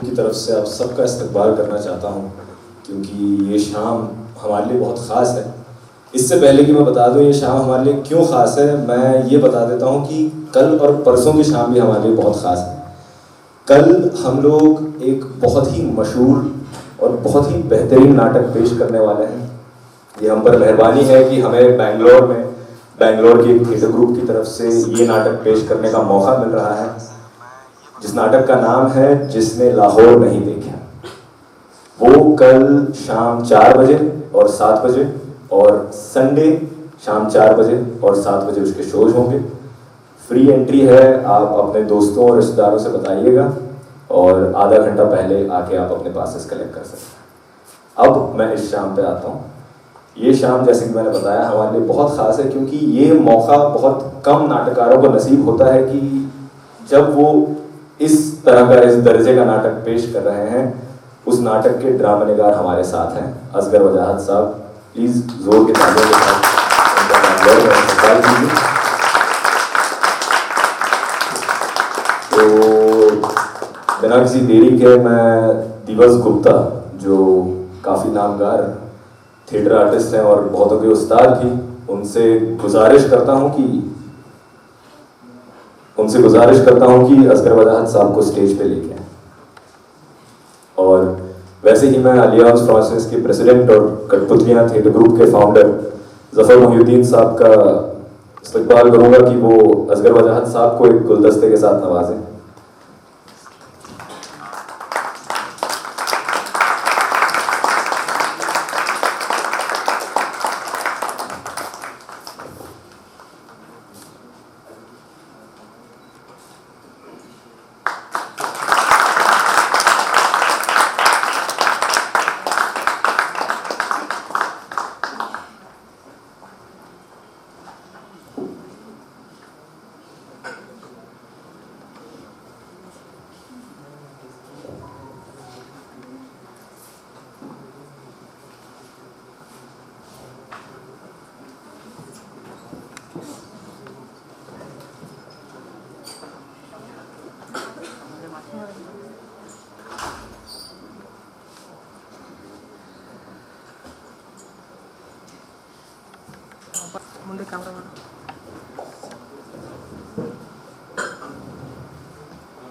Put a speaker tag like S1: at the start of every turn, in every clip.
S1: की तरफ से आप सबका इस्तकबाल करना चाहता हूँ, क्योंकि ये शाम हमारे लिए बहुत ख़ास है। इससे पहले कि मैं बता दूँ ये शाम हमारे लिए क्यों ख़ास है, मैं ये बता देता हूँ कि कल और परसों की शाम भी हमारे लिए बहुत ख़ास है। कल हम लोग एक बहुत ही मशहूर और बहुत ही बेहतरीन नाटक पेश करने वाले हैं। ये हम पर मेहरबानी है कि हमें बैंगलोर के एक थिएटर ग्रुप की तरफ से ये नाटक पेश करने का मौका मिल रहा है, जिस नाटक का नाम है जिसने लाहौर नहीं देखा। वो कल शाम 4 बजे और 7 बजे और संडे शाम 4 बजे और 7 बजे उसके शोज होंगे। फ्री एंट्री है, आप अपने दोस्तों और रिश्तेदारों से बताइएगा और आधा घंटा पहले आके आप अपने पासेस कलेक्ट कर सकते हैं। अब मैं इस शाम पे आता हूँ। ये शाम जैसे कि मैंने बताया हमारे लिए बहुत ख़ास है, क्योंकि ये मौका बहुत कम नाटककारों को नसीब होता है कि जब वो इस तरह का, इस दर्जे का नाटक पेश कर रहे हैं। उस नाटक के ड्रामा निगार हमारे साथ हैं असगर वजाहत साहब। प्लीज़ जोर के तालियों के साथ तो बिना किसी देरी के मैं दिवस गुप्ता, जो काफ़ी नामगार थिएटर आर्टिस्ट हैं और बहुतों के उस्ताद भी, उनसे गुजारिश करता हूं कि असगर वजाहत साहब को स्टेज पे लेके आए। और वैसे ही मैं अलियांस फ्रांसिस के प्रेसिडेंट और कठपुतलियां थिएटर ग्रुप के फाउंडर जफर मोहिउद्दीन साहब का इस्तकबाल करूंगा कि वो असगर वजाहत साहब को एक गुलदस्ते के साथ नवाजें।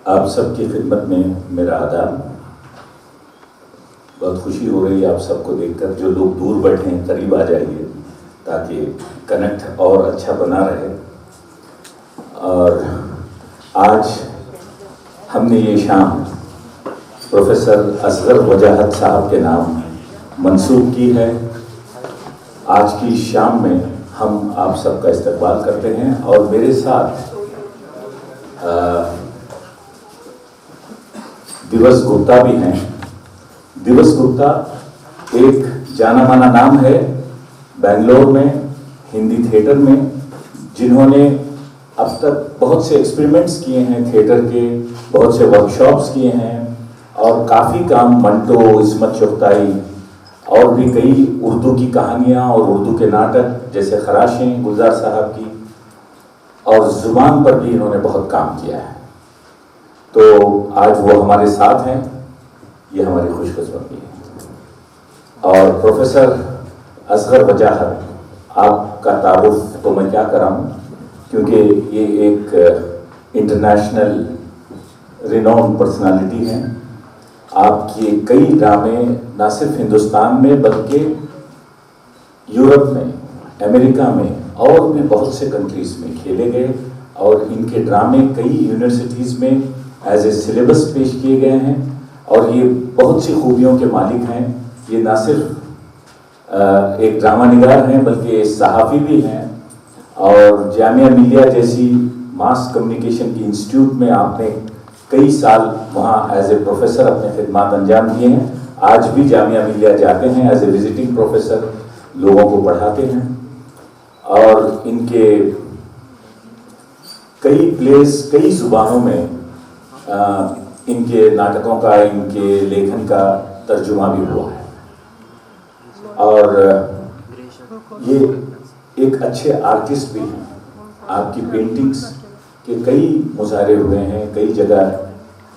S2: आप सबकी खिदमत में मेरा आदाब। बहुत खुशी हो रही है आप सबको देखकर। जो लोग दूर बैठे हैं करीब आ जाइए ताकि कनेक्ट और अच्छा बना रहे। और आज हमने ये शाम प्रोफेसर असगर वजाहत साहब के नाम मंसूब की है। आज की शाम में हम आप सबका इस्तकबाल करते हैं और मेरे साथ दिवस गुप्ता भी हैं। दिवस गुप्ता एक जाना माना नाम है बेंगलोर में हिंदी थिएटर में, जिन्होंने अब तक बहुत से एक्सपेरिमेंट्स किए हैं थिएटर के, बहुत से वर्कशॉप्स किए हैं और काफ़ी काम मंटो, इस्मत चुगताई और भी कई उर्दू की कहानियाँ और उर्दू के नाटक जैसे खराशें गुलजार साहब की, और ज़ुबान पर भी इन्होंने बहुत काम किया है। तो आज वो हमारे साथ हैं, ये हमारी खुशकिस्मती है। और प्रोफेसर असगर वजाहत, आपका तारुफ तो मैं क्या कराऊं, क्योंकि ये एक इंटरनेशनल रिनोन पर्सनालिटी हैं। आपके कई ड्रामे ना सिर्फ हिंदुस्तान में बल्कि यूरोप में, अमेरिका में और भी बहुत से कंट्रीज में खेले गए और इनके ड्रामे कई यूनिवर्सिटीज़ में एज ए सिलेबस पेश किए गए हैं। और ये बहुत सी खूबियों के मालिक हैं। ये ना सिर्फ एक ड्रामा निगार हैं बल्कि सहाफ़ी भी हैं। और जामिया मिलिया जैसी मास कम्युनिकेशन की इंस्टीट्यूट में आपने कई साल वहाँ एज ए प्रोफेसर अपने खिदमात अंजाम दिए हैं। आज भी जामिया मिलिया जाते हैं एज ए विजिटिंग प्रोफेसर, लोगों को पढ़ाते हैं। और इनके कई प्लेस कई ज़ुबानों में इनके नाटकों का, इनके लेखन का तर्जुमा भी हुआ है। और ये एक अच्छे आर्टिस्ट भी हैं। आपकी पेंटिंग्स के कई मुजाहरे हुए हैं, कई जगह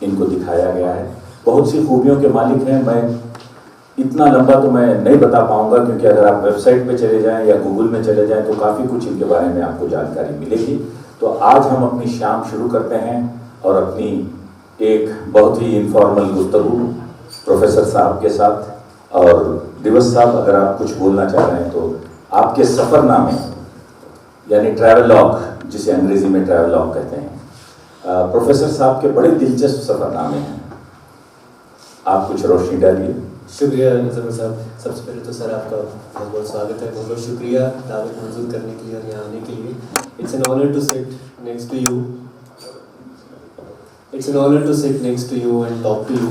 S2: इनको दिखाया गया है। बहुत सी खूबियों के मालिक हैं। मैं इतना लंबा तो मैं नहीं बता पाऊंगा, क्योंकि अगर आप वेबसाइट पे चले जाएं या गूगल में चले जाएं तो काफ़ी कुछ इनके बारे में आपको जानकारी मिलेगी। तो आज हम अपनी शाम शुरू करते हैं और अपनी एक बहुत ही इनफॉर्मल गुफ्तगू प्रोफेसर साहब के साथ। और दिवस साहब, अगर आप कुछ बोलना चाह रहे हैं तो आपके सफ़रनामे यानी ट्रैवलॉग, जिसे अंग्रेजी में ट्रैवलॉग कहते हैं, प्रोफेसर साहब के बड़े दिलचस्प सफ़रनामे हैं, आप कुछ रोशनी डालिए।
S3: शुक्रिया ज़फ़र साहब। सबसे पहले तो सर आपका बहुत बहुत स्वागत है, बहुत बहुत शुक्रिया दावत मंजूर करने के लिए और यहाँ आने के लिए। It's an honour to sit next to you, it's an honour to sit next to you and talk to you.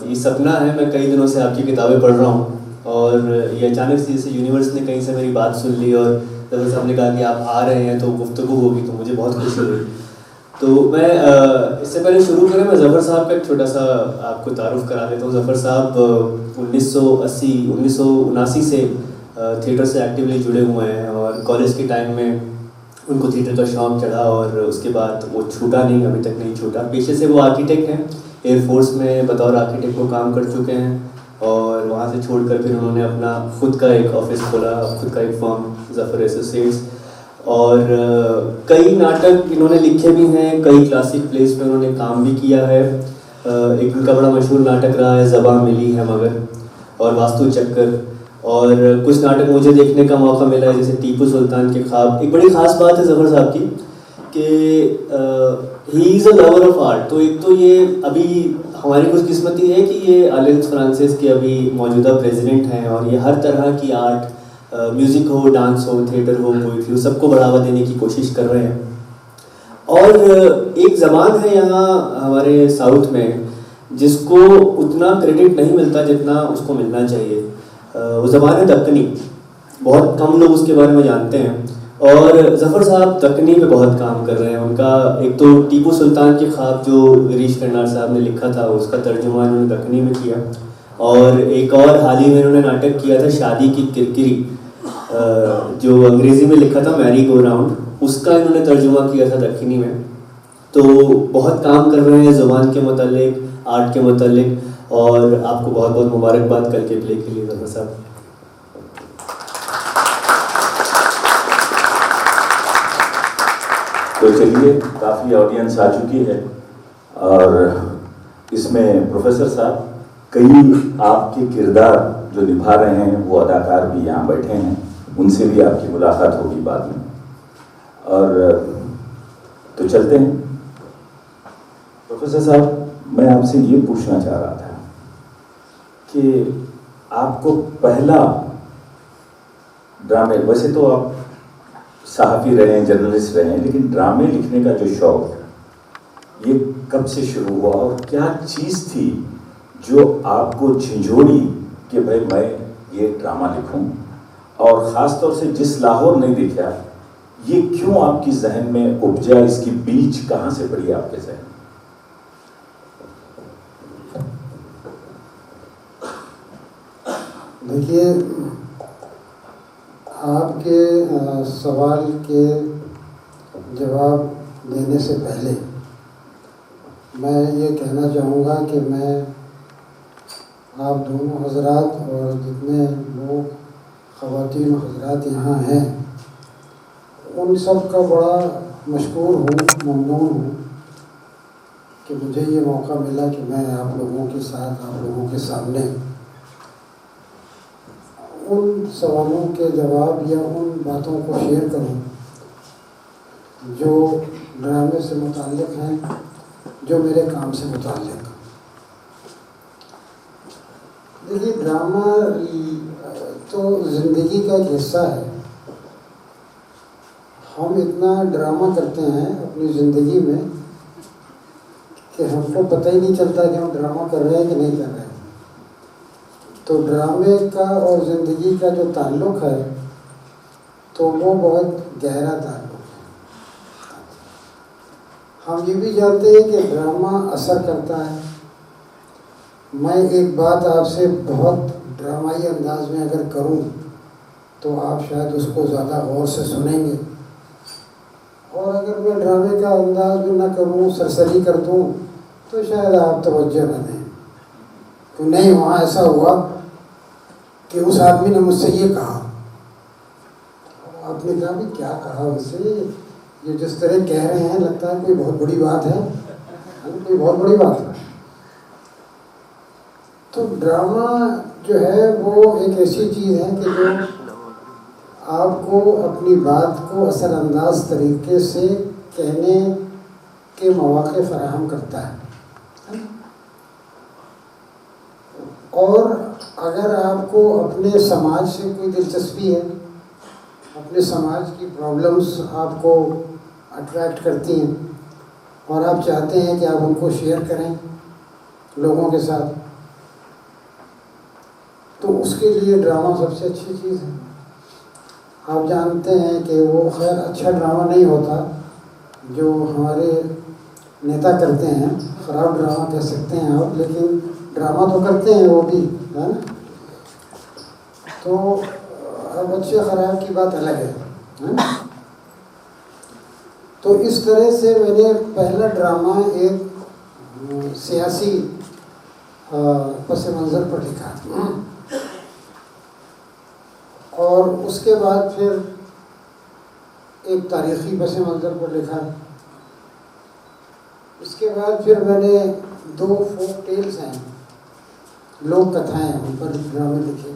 S3: ये सपना है, मैं कई दिनों से आपकी किताबें पढ़ रहा हूँ और ये अचानक से जैसे यूनिवर्स ने कहीं से मेरी बात सुन ली और ज़फ़र साहब ने कहा कि आप आ रहे हैं तो गुफ्तगू होगी, तो मुझे बहुत खुशी हुई। तो मैं इससे पहले शुरू करें, मैं ज़फ़र साहब का एक छोटा सा आपको तारुफ करा देता हूँ। ज़फ़र साहब 1979 से थिएटर से एक्टिवली जुड़े हुए हैं और कॉलेज के टाइम में उनको थिएटर का शौक़ चढ़ा और उसके बाद वो छूटा नहीं, अभी तक नहीं छूटा। पेशे से वो आर्किटेक्ट हैं, एयरफोर्स में बतौर आर्किटेक्ट वो काम कर चुके हैं और वहाँ से छोड़कर फिर उन्होंने अपना खुद का एक ऑफिस खोला, खुद का एक फर्म ज़फ़र एसोसिएट्स, और कई नाटक इन्होंने लिखे भी हैं, कई क्लासिक प्लेस पे उन्होंने काम भी किया है। एक इनका बड़ा मशहूर नाटक रहा है ज़बां मिली है मगर, और वास्तु चक्कर, और कुछ नाटक मुझे देखने का मौका मिला है जैसे टीपू सुल्तान के ख्वाब। एक बड़ी ख़ास बात है ज़फ़र साहब की कि he is a lover of art. तो एक तो ये अभी हमारी खुशकिस्मती है कि ये अलायंस फ्रांसिस के अभी मौजूदा प्रेसिडेंट हैं और ये हर तरह की आर्ट, म्यूज़िक हो, डांस हो, थिएटर हो, पोइट्री हो, सबको बढ़ावा देने की कोशिश कर रहे हैं। और एक ज़बान है यहाँ हमारे साउथ में जिसको उतना क्रेडिट नहीं मिलता जितना उसको मिलना चाहिए, वो ज़बान है दक्कनी। बहुत कम लोग उसके बारे में जानते हैं और ज़फ़र साहब दक्कनी पे बहुत काम कर रहे हैं। उनका एक तो टीपू सुल्तान के ख्वाब जो गिरीश कर्नाड साहब ने लिखा था, उसका तर्जुमा इन्होंने दक्कनी में किया, और एक और हाल ही में इन्होंने नाटक किया था शादी की किरकिरी, जो अंग्रेज़ी में लिखा था मैरी गो राउंड, उसका इन्होंने तर्जुमा किया था दक्कनी में। तो बहुत काम कर रहे हैं ज़ुबान के मतलब, आर्ट के मतलब, और आपको बहुत बहुत मुबारकबाद कल के प्ले के लिए ज़फ़र साहब।
S2: तो चलिए, काफ़ी ऑडियंस आ चुकी है और इसमें प्रोफेसर साहब कई आपके किरदार जो निभा रहे हैं वो अदाकार भी यहाँ बैठे हैं, उनसे भी आपकी मुलाकात होगी बाद में। और तो चलते हैं। प्रोफेसर साहब, मैं आपसे ये पूछना चाह रहा था कि आपको पहला ड्रामे, वैसे तो आप सहाफ़ी रहे हैं, जर्नलिस्ट रहे हैं, लेकिन ड्रामे लिखने का जो शौक़ ये कब से शुरू हुआ और क्या चीज़ थी जो आपको झंझोड़ी कि भाई मैं ये ड्रामा लिखूं, और ख़ास तौर से जिस लाहौर नहीं देखा, ये क्यों आपकी जहन में उपजा, इसकी बीज कहाँ से पड़ी आपके जहन?
S4: देखिए, आपके सवाल के जवाब देने से पहले मैं ये कहना चाहूँगा कि मैं आप दोनों हजरात और जितने लोग ख़वातीन हजरात यहाँ हैं उन सब का बड़ा मशकूर हूँ, ममनून हूँ कि मुझे ये मौका मिला कि मैं आप लोगों के साथ, आप लोगों के सामने उन सवालों के जवाब या उन बातों को शेयर करूं जो ड्रामे से मुताल्लिक़ हैं, जो मेरे काम से मुताल्लिक़। देखिए, ड्रामा तो ज़िंदगी का एक हिस्सा है। हम इतना ड्रामा करते हैं अपनी ज़िंदगी में कि हमको पता ही नहीं चलता कि हम ड्रामा कर रहे हैं कि नहीं कर रहे हैं। तो ड्रामे का और ज़िंदगी का जो ताल्लुक़ है तो वो बहुत गहरा ताल्लुक़ है। हम ये भी जानते हैं कि ड्रामा असर करता है। मैं एक बात आपसे बहुत ड्रामाई अंदाज में अगर करूं तो आप शायद उसको ज़्यादा गौर से सुनेंगे, और अगर मैं ड्रामे का अंदाज में ना करूं, सरसरी कर दूं, तो शायद आप तवज्जो न दें। कि नहीं, वहाँ ऐसा हुआ कि उस आदमी ने मुझसे ये कहा। आपने कहा भी क्या कहा उनसे, ये जिस तरह कह रहे हैं लगता है कोई बहुत बड़ी बात है, कोई बहुत बड़ी बात है। तो ड्रामा जो है वो एक ऐसी चीज़ है कि जो आपको अपनी बात को असरअंदाज तरीके से कहने के मौके फराहम करता है। और अगर आपको अपने समाज से कोई दिलचस्पी है, अपने समाज की प्रॉब्लम्स आपको अट्रैक्ट करती हैं और आप चाहते हैं कि आप उनको शेयर करें लोगों के साथ, तो उसके लिए ड्रामा सबसे अच्छी चीज़ है। आप जानते हैं कि वो खैर अच्छा ड्रामा नहीं होता जो हमारे नेता करते हैं, ख़राब ड्रामा कह सकते हैं आप, लेकिन ड्रामा तो करते हैं वो भी, है ना। तो अब अच्छे ख़राब की बात अलग है ना। तो इस तरह से मैंने पहला ड्रामा एक सियासी पस मंज़र पर लिखा और उसके बाद फिर एक तारीख़ी पस मंज़र पर लिखा। इसके बाद फिर मैंने 2 फोक टेल्स हैं, लोक कथाएं, उन पर ड्रामे लिखे।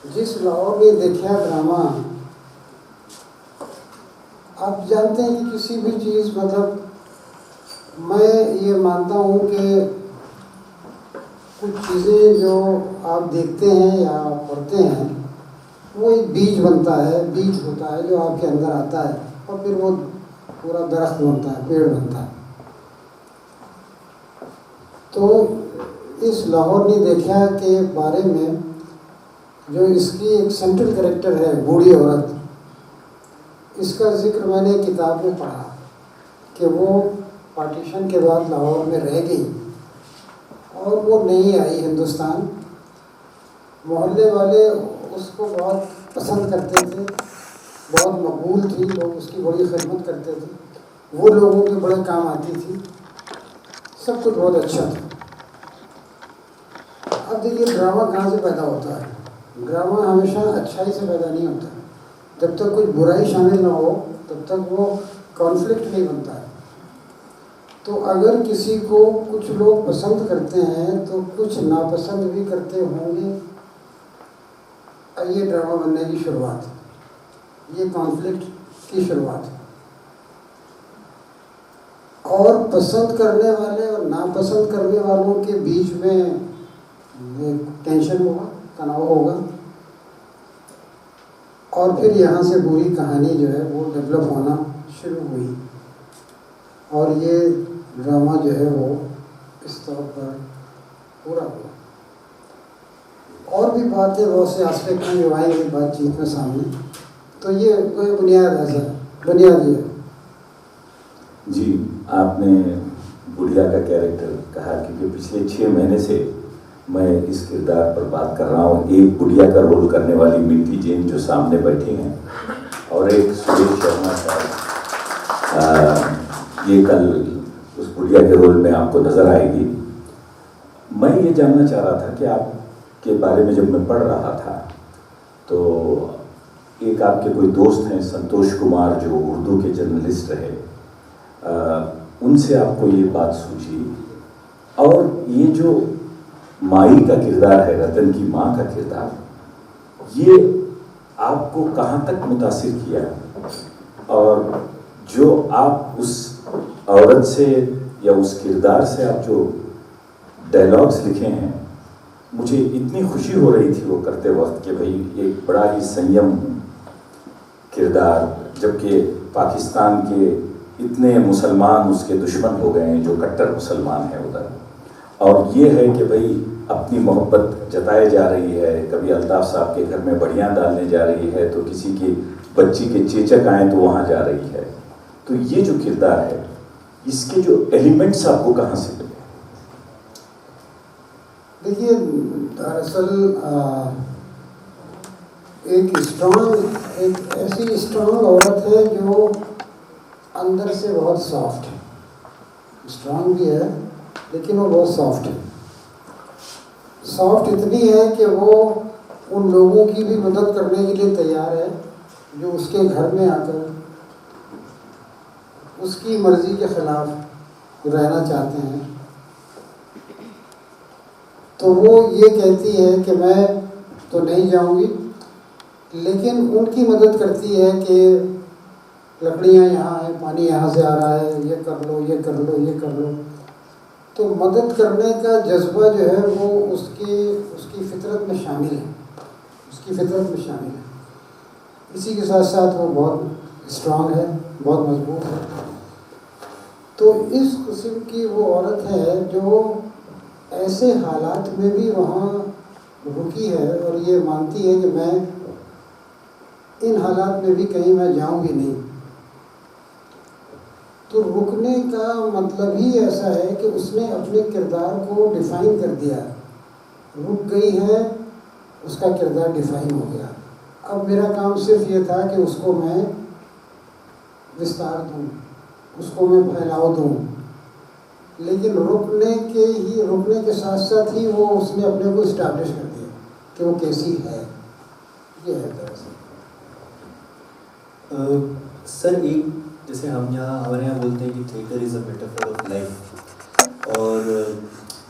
S4: जिस लाहौर ने देखा ड्रामा, आप जानते हैं कि किसी भी चीज़, मतलब मैं ये मानता हूँ कि कुछ चीज़ें जो आप देखते हैं या पढ़ते हैं वो एक बीज बनता है, बीज होता है जो आपके अंदर आता है और फिर वो पूरा दरख्त बनता है, पेड़ बनता है। तो इस लाहौर ने देखा के बारे में जो इसकी एक सेंट्रल कैरेक्टर है, बूढ़ी औरत, इसका जिक्र मैंने किताब में पढ़ा कि वो पार्टीशन के बाद लाहौर में रह गई और वो नहीं आई हिंदुस्तान। मोहल्ले वाले उसको बहुत पसंद करते थे, बहुत मकबूल थी, लोग उसकी बड़ी खिदमत करते थे, वो लोगों के बड़े काम आती थी, सब कुछ बहुत अच्छा था। अब देखिए ड्रामा कहाँ से पैदा होता है। ड्रामा हमेशा अच्छाई से पैदा नहीं होता। जब तक कुछ बुराई शामिल ना हो तब तक वो कॉन्फ्लिक्ट नहीं बनता है। तो अगर किसी को कुछ लोग पसंद करते हैं तो कुछ नापसंद भी करते होंगे, ये ड्रामा बनने की शुरुआत है, ये कॉन्फ्लिक्ट की शुरुआत है। और पसंद करने वाले और नापसंद करने वालों के बीच में टेंशन होगा, तनाव होगा और फिर यहाँ से पूरी कहानी जो है वो डेवलप होना शुरू हुई और ये ड्रामा जो है वो इस तौर पर पूरा हुआ। और भी बातें बहुत से एस्पेक्ट में जो आएंगे बातचीत में सामने, तो ये कोई बुनियाद है, बुनियादी है।
S2: जी, आपने बुढ़िया का कैरेक्टर कहा क्योंकि पिछले 6 महीने से मैं इस किरदार पर बात कर रहा हूँ। एक बुढ़िया का रोल करने वाली मिंटी जैन जो सामने बैठी हैं और एक सुरेश शर्मा साहब, ये कल उस बुढ़िया के रोल में आपको नज़र आएगी। मैं ये जानना चाह रहा था कि आपके बारे में जब मैं पढ़ रहा था तो एक आपके कोई दोस्त हैं संतोष कुमार जो उर्दू के जर्नलिस्ट रहे, उनसे आपको ये बात सूझी और ये जो माई का किरदार है, रतन की माँ का किरदार, ये आपको कहाँ तक मुतासिर किया और जो आप उस औरत से या उस किरदार से आप जो डायलॉग्स लिखे हैं, मुझे इतनी खुशी हो रही थी वो करते वक्त कि भाई एक बड़ा ही संयम किरदार, जबकि पाकिस्तान के इतने मुसलमान उसके दुश्मन हो गए हैं जो कट्टर मुसलमान हैं उधर, और ये है कि भाई अपनी मोहब्बत जताई जा रही है, कभी अल्ताफ़ साहब के घर में बढ़िया डालने जा रही है तो किसी की बच्ची के चेचक आए तो वहाँ जा रही है। तो ये जो किरदार है इसके जो एलिमेंट्स आपको कहाँ से मिले?
S4: देखिए दरअसल एक ऐसी स्ट्रॉन्ग औरत है जो अंदर से बहुत सॉफ्ट है, स्ट्रॉन्ग भी है लेकिन वो बहुत सॉफ्ट है। सॉफ्ट इतनी है कि वो उन लोगों की भी मदद करने के लिए तैयार है जो उसके घर में आकर उसकी मर्ज़ी के ख़िलाफ़ रहना चाहते हैं। तो वो ये कहती है कि मैं तो नहीं जाऊंगी, लेकिन उनकी मदद करती है कि लकड़ियाँ यहाँ हैं, पानी यहाँ से आ रहा है, ये कर लो, ये कर लो, ये कर लो। तो मदद करने का जज्बा जो है वो उसकी फितरत में शामिल है, उसकी फितरत में शामिल है। इसी के साथ साथ वो बहुत स्ट्रांग है, बहुत मजबूत है। तो इस किस्म की वो औरत है जो ऐसे हालात में भी वहाँ रुकी है और ये मानती है कि मैं इन हालात में भी कहीं मैं जाऊंगी नहीं। तो रुकने का मतलब ही ऐसा है कि उसने अपने किरदार को डिफ़ाइन कर दिया, रुक गई है, उसका किरदार डिफ़ाइन हो गया। अब मेरा काम सिर्फ ये था कि उसको मैं विस्तार दूँ, उसको मैं फैलाव दूँ, लेकिन रुकने के साथ साथ ही वो उसने अपने को इस्टेब्लिश कर दिया कि वो कैसी है। ये है दरअसल।
S3: सर, एक जैसे हमारे यहाँ बोलते हैं कि theatre is a metaphor of life, और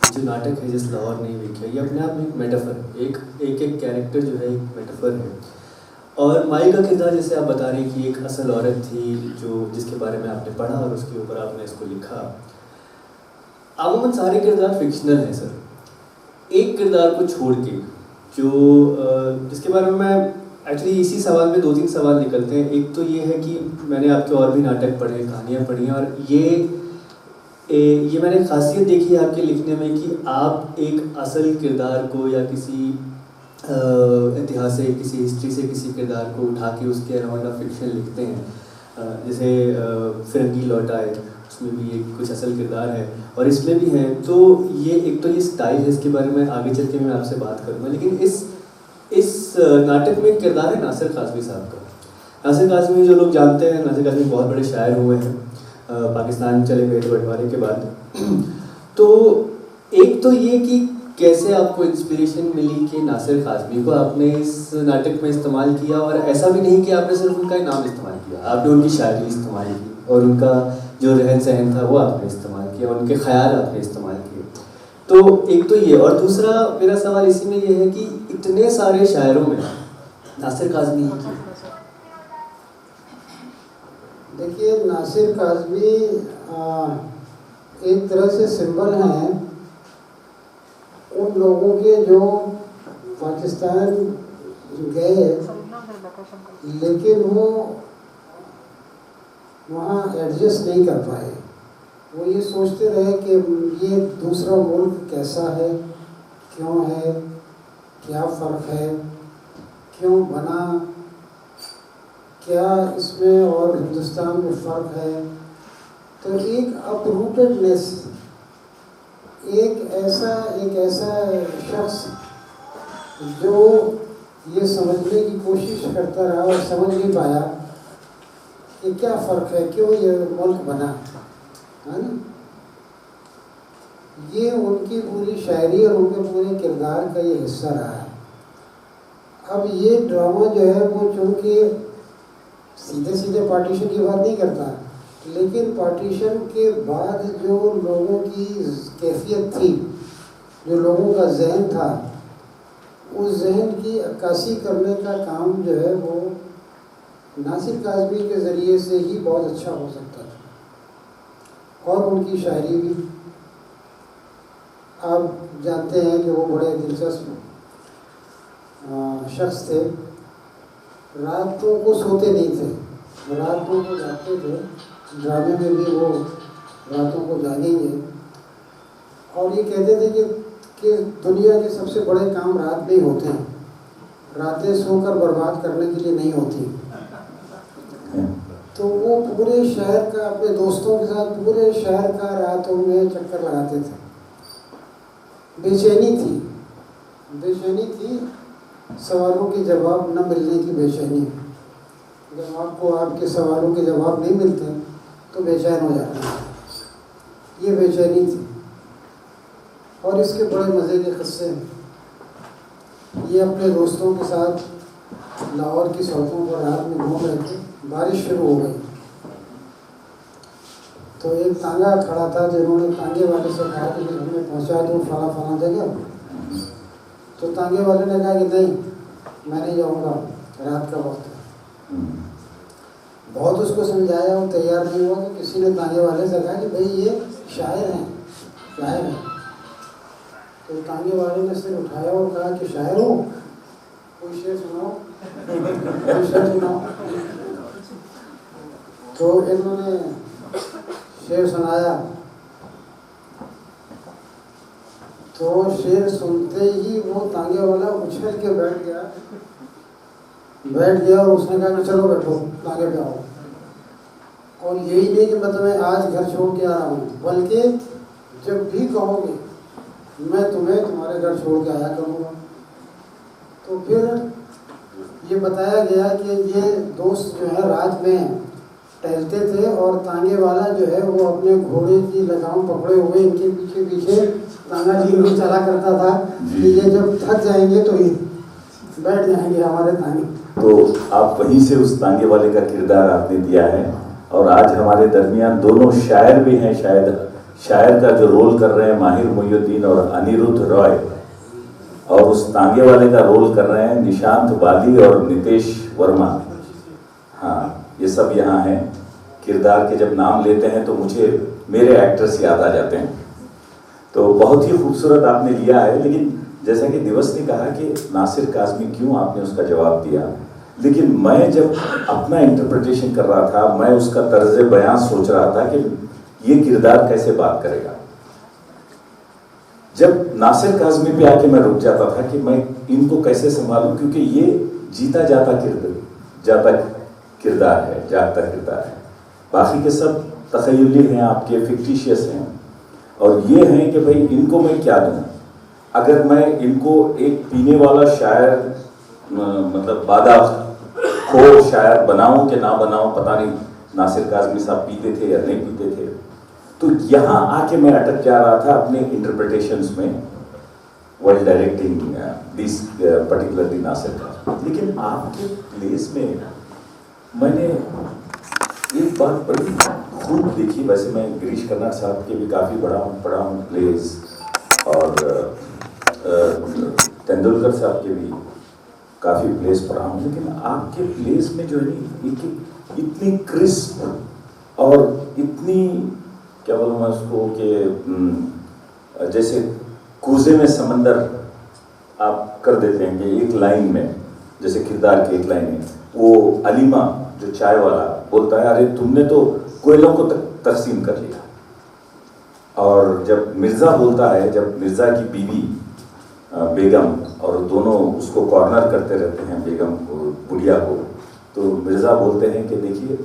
S3: जो नाटक है जिस लाहौर नहीं देखा, ये अपने आप में एक मेटाफर है, एक कैरेक्टर जो है एक मेटाफर है। और माई का किरदार जैसे आप बता रहे हैं कि एक असल औरत थी जिसके बारे में आपने पढ़ा और उसके ऊपर आपने इसको लिखा। अमूमन सारे किरदार फिक्शनल हैं सर, एक किरदार को छोड़ के जिसके बारे में मैं एक्चुअली इसी सवाल में 2-3 सवाल निकलते हैं। एक तो ये है कि मैंने आपके और भी नाटक पढ़े, कहानियाँ पढ़ी हैं, और ये मैंने खासियत देखी है आपके लिखने में कि आप एक असल किरदार को या किसी इतिहास से, किसी हिस्ट्री से किसी किरदार को उठा के उसके अराउंड आप फिक्शन लिखते हैं। जैसे फिरंगी लौटा है, उसमें भी एक कुछ असल किरदार है और इसमें भी है। तो ये एक तो ये स्टाइल है, इसके बारे में आगे चल के मैं आपसे बात करूँगा। लेकिन इस नाटक में एक किरदार है नासिर काज़मी साहब का। नासिर काज़मी जो लोग जानते हैं, नासिर काज़मी बहुत बड़े शायर हुए हैं, पाकिस्तान चले गए थे बंटवारे के बाद। तो एक तो ये कि कैसे आपको इंस्पिरेशन मिली कि नासिर काज़मी को आपने इस नाटक में इस्तेमाल किया, और ऐसा भी नहीं कि आपने सिर्फ उनका नाम इस्तेमाल किया, आपने उनकी शायरी इस्तेमाल की और उनका जो रहन सहन था वो आपने इस्तेमाल किया, उनके ख्याल आपने इस्तेमाल किए। तो एक तो ये, और दूसरा मेरा सवाल इसी में ये है कि इतने सारे शायरों में नासिर काज़मी
S4: देखिए, नासिर काज़मी एक तरह से सिंबल हैं उन लोगों के जो पाकिस्तान गए लेकिन वो वहाँ एडजस्ट नहीं कर पाए। वो ये सोचते रहे कि ये दूसरा मुल्क कैसा है, क्यों है, क्या फ़र्क है, क्यों बना, क्या इसमें और हिंदुस्तान में फ़र्क है। तो एक अपरूटेडनेस, एक ऐसा शख्स जो ये समझने की कोशिश करता रहा और समझ नहीं पाया कि क्या फ़र्क है, क्यों ये मुल्क बना, है ना। ये उनकी पूरी शायरी और उनके पूरे किरदार का ये हिस्सा रहा है। अब ये ड्रामा जो है वो चूँकि सीधे सीधे पार्टीशन की बात नहीं करता, लेकिन पार्टीशन के बाद जो लोगों की कैफियत थी, जो लोगों का जहन था, उस जहन की अक्कासी करने का काम जो है वो नासिर काज़मी के ज़रिए से ही बहुत अच्छा हो सकता था। और उनकी शायरी भी आप जानते हैं कि वो बड़े दिलचस्प शख्स थे। रातों को सोते नहीं थे, रातों को जागते थे। ड्रामे में भी वो रातों को जागेंगे और ये कहते थे कि दुनिया के सबसे बड़े काम रात में ही होते हैं, रातें सोकर बर्बाद करने के लिए नहीं होती। तो वो पूरे शहर का, अपने दोस्तों के साथ पूरे शहर का रातों में चक्कर लगाते थे। बेचैनी थी, सवालों के जवाब न मिलने की बेचैनी। जब आपको आपके सवालों के जवाब नहीं मिलते तो बेचैन हो जाते हैं, ये बेचैनी थी। और इसके बड़े मज़े के किस्से हैं। ये अपने दोस्तों के साथ लाहौर की सड़कों पर रात में घूम रहे थे। बारिश शुरू हो गई तो एक तांगा खड़ा था, जिन्होंने तांगे वाले से कहा कि हमें पहुंचा दूँ फला जगह। तो तांगे वाले ने कहा कि नहीं, मैं नहीं जाऊँगा, रात का वक्त है। बहुत उसको समझाया, वो तैयार नहीं हुआ। तो किसी ने तांगे वाले से कहा कि भाई ये शायर हैं। तो तांगे वाले ने सिर उठाया और कहा कि शायर हो, कोई शेर सुनाओ। तो इन्होंने शेर सुनाया। तो शेर सुनते ही वो तांगे वाला उछल के बैठ गया और उसने कहा कि चलो बैठो, तांगे पे आओ। और यही नहीं कि मैं तुम्हें आज घर छोड़ के आ रहा हूँ, बल्कि जब भी कहोगे मैं तुम्हें तुम्हारे घर छोड़ के आया करूँगा। तो फिर ये बताया गया कि ये दोस्त जो है रात में टहलते थे और तांगे वाला जो है वो अपने घोड़े की लगाम पकड़े हुए इनके पीछे पीछे तांगा जी भी चला करता था कि ये जब थक जाएंगे तो ये बैठ जाएंगे हमारे तांगे।
S2: तो आप वहीं से उस तांगे वाले का किरदार आपने दिया है और आज हमारे दरमियान दोनों शायर भी हैं। शायद शायर का जो रोल कर रहे हैं माहिर मोइनुद्दीन और अनिरुद्ध रॉय, और उस तांगे वाले का रोल कर रहे हैं निशांत बाली और नितेश वर्मा। हाँ, ये सब यहाँ हैं। किरदार के जब नाम लेते हैं तो मुझे मेरे एक्टर्स याद आ जाते हैं। तो बहुत ही खूबसूरत आपने लिया है। लेकिन जैसा कि दिवस ने कहा कि नासिर काज़मी क्यों, आपने उसका जवाब दिया। लेकिन मैं जब अपना इंटरप्रिटेशन कर रहा था, मैं उसका तर्ज बयां सोच रहा था कि ये किरदार कैसे बात करेगा। जब नासिर काज़मी पे आके मैं रुक जाता था कि मैं इनको कैसे संभालूं, क्योंकि ये जीता जाता किरदार है, जागता किरदार है। बाकी के सब तखयली हैं, आपके फिक्टिशियस हैं, और ये हैं कि भाई इनको मैं क्या दूं। अगर मैं इनको एक पीने वाला शायर, मतलब बादा खोर शायर बनाऊं कि ना बनाऊं, पता नहीं नासिर काज़मी साहब पीते थे या नहीं पीते थे। तो यहाँ आके मैं अटक जा रहा था अपने इंटरप्रिटेशंस में while directing this particularly Nasir Kazmi. लेकिन आपके प्लेस में मैंने एक बात बड़ी खूब देखी। वैसे मैं गिरीश कर्नाड साहब के भी काफ़ी पढ़ा हूँ प्लेस, और तेंदुलकर साहब के भी काफ़ी प्लेस पढ़ा हूँ। लेकिन आपके प्लेस में जो है इतनी क्रिस्प और इतनी, क्या बोलूँ मैं उसको, कि जैसे कूजे में समंदर आप कर देते हैं कि एक लाइन में, जैसे किरदार के एक लाइन में वो अलीमा जो चाय वाला बोलता है, अरे तुमने तो कोयलों को तकसीम कर लिया। और जब मिर्ज़ा बोलता है, जब मिर्ज़ा की बीवी बेगम, और दोनों उसको कॉर्नर करते रहते हैं बेगम को, बुढ़िया को, तो मिर्ज़ा बोलते हैं कि देखिए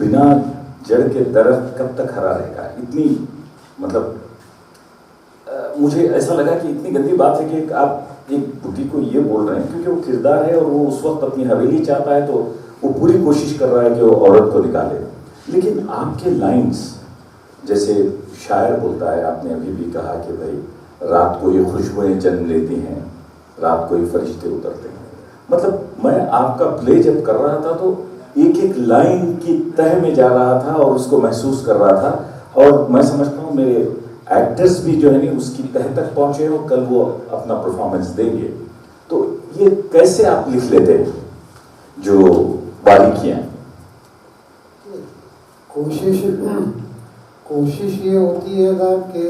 S2: बिना जड़ के दरख्त कब तक हरा रहेगा। इतनी, मतलब मुझे ऐसा लगा कि इतनी गंदी बात है कि आप एक बुढ़ी को ये बोल रहे हैं, क्योंकि वो किरदार है और वो उस वक्त अपनी हवेली चाहता है, तो वो पूरी कोशिश कर रहा है कि वो औरत को निकाले। लेकिन आपके लाइंस, जैसे शायर बोलता है, आपने अभी भी कहा कि भाई रात को ये खुशबुएं जन्म लेती हैं, रात को ये फरिश्ते उतरते हैं। मतलब मैं आपका प्ले जब कर रहा था तो एक एक लाइन की तह में जा रहा था और उसको महसूस कर रहा था। और मैं समझता हूँ मेरे एक्टर्स भी जो है ना उसकी तह तक पहुँचे और कल वो अपना परफॉर्मेंस देंगे। तो ये कैसे आप लिख लेते हैं जो बारीकियाँ?
S4: कोशिश ये होती है कि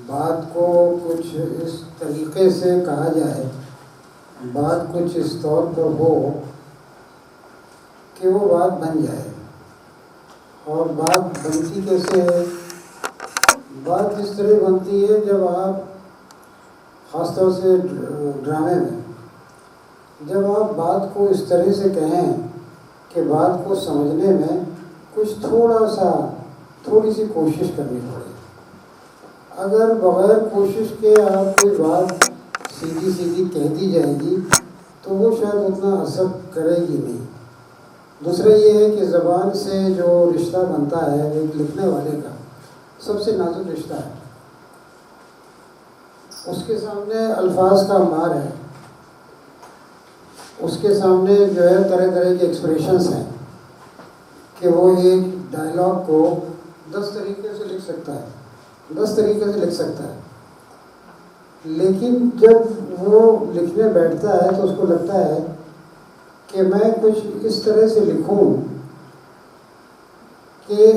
S4: बात को कुछ इस तरीके से कहा जाए, बात कुछ इस तौर पर हो कि वो बात बन जाए। और बात बनती कैसे है? बात इस तरह बनती है जब आप, ख़ासतौर से ड्रामे में, जब आप बात को इस तरह से कहें कि बात को समझने में कुछ थोड़ी सी कोशिश करनी पड़े। अगर बगैर कोशिश के आप कोई बात सीधी सीधी कह दी जाएगी तो वो शायद उतना असर करेगी नहीं। दूसरा ये है कि ज़बान से जो रिश्ता बनता है एक लिखने वाले का सबसे नाजुक रिश्ता है। उसके सामने अल्फाज का मार है, उसके सामने जो है तरह तरह के एक्सप्रेशंस हैं कि वो एक डायलॉग को 10 तरीके से लिख सकता है, 10 तरीके से लिख सकता है। लेकिन जब वो लिखने बैठता है तो उसको लगता है कि मैं कुछ इस तरह से लिखूं कि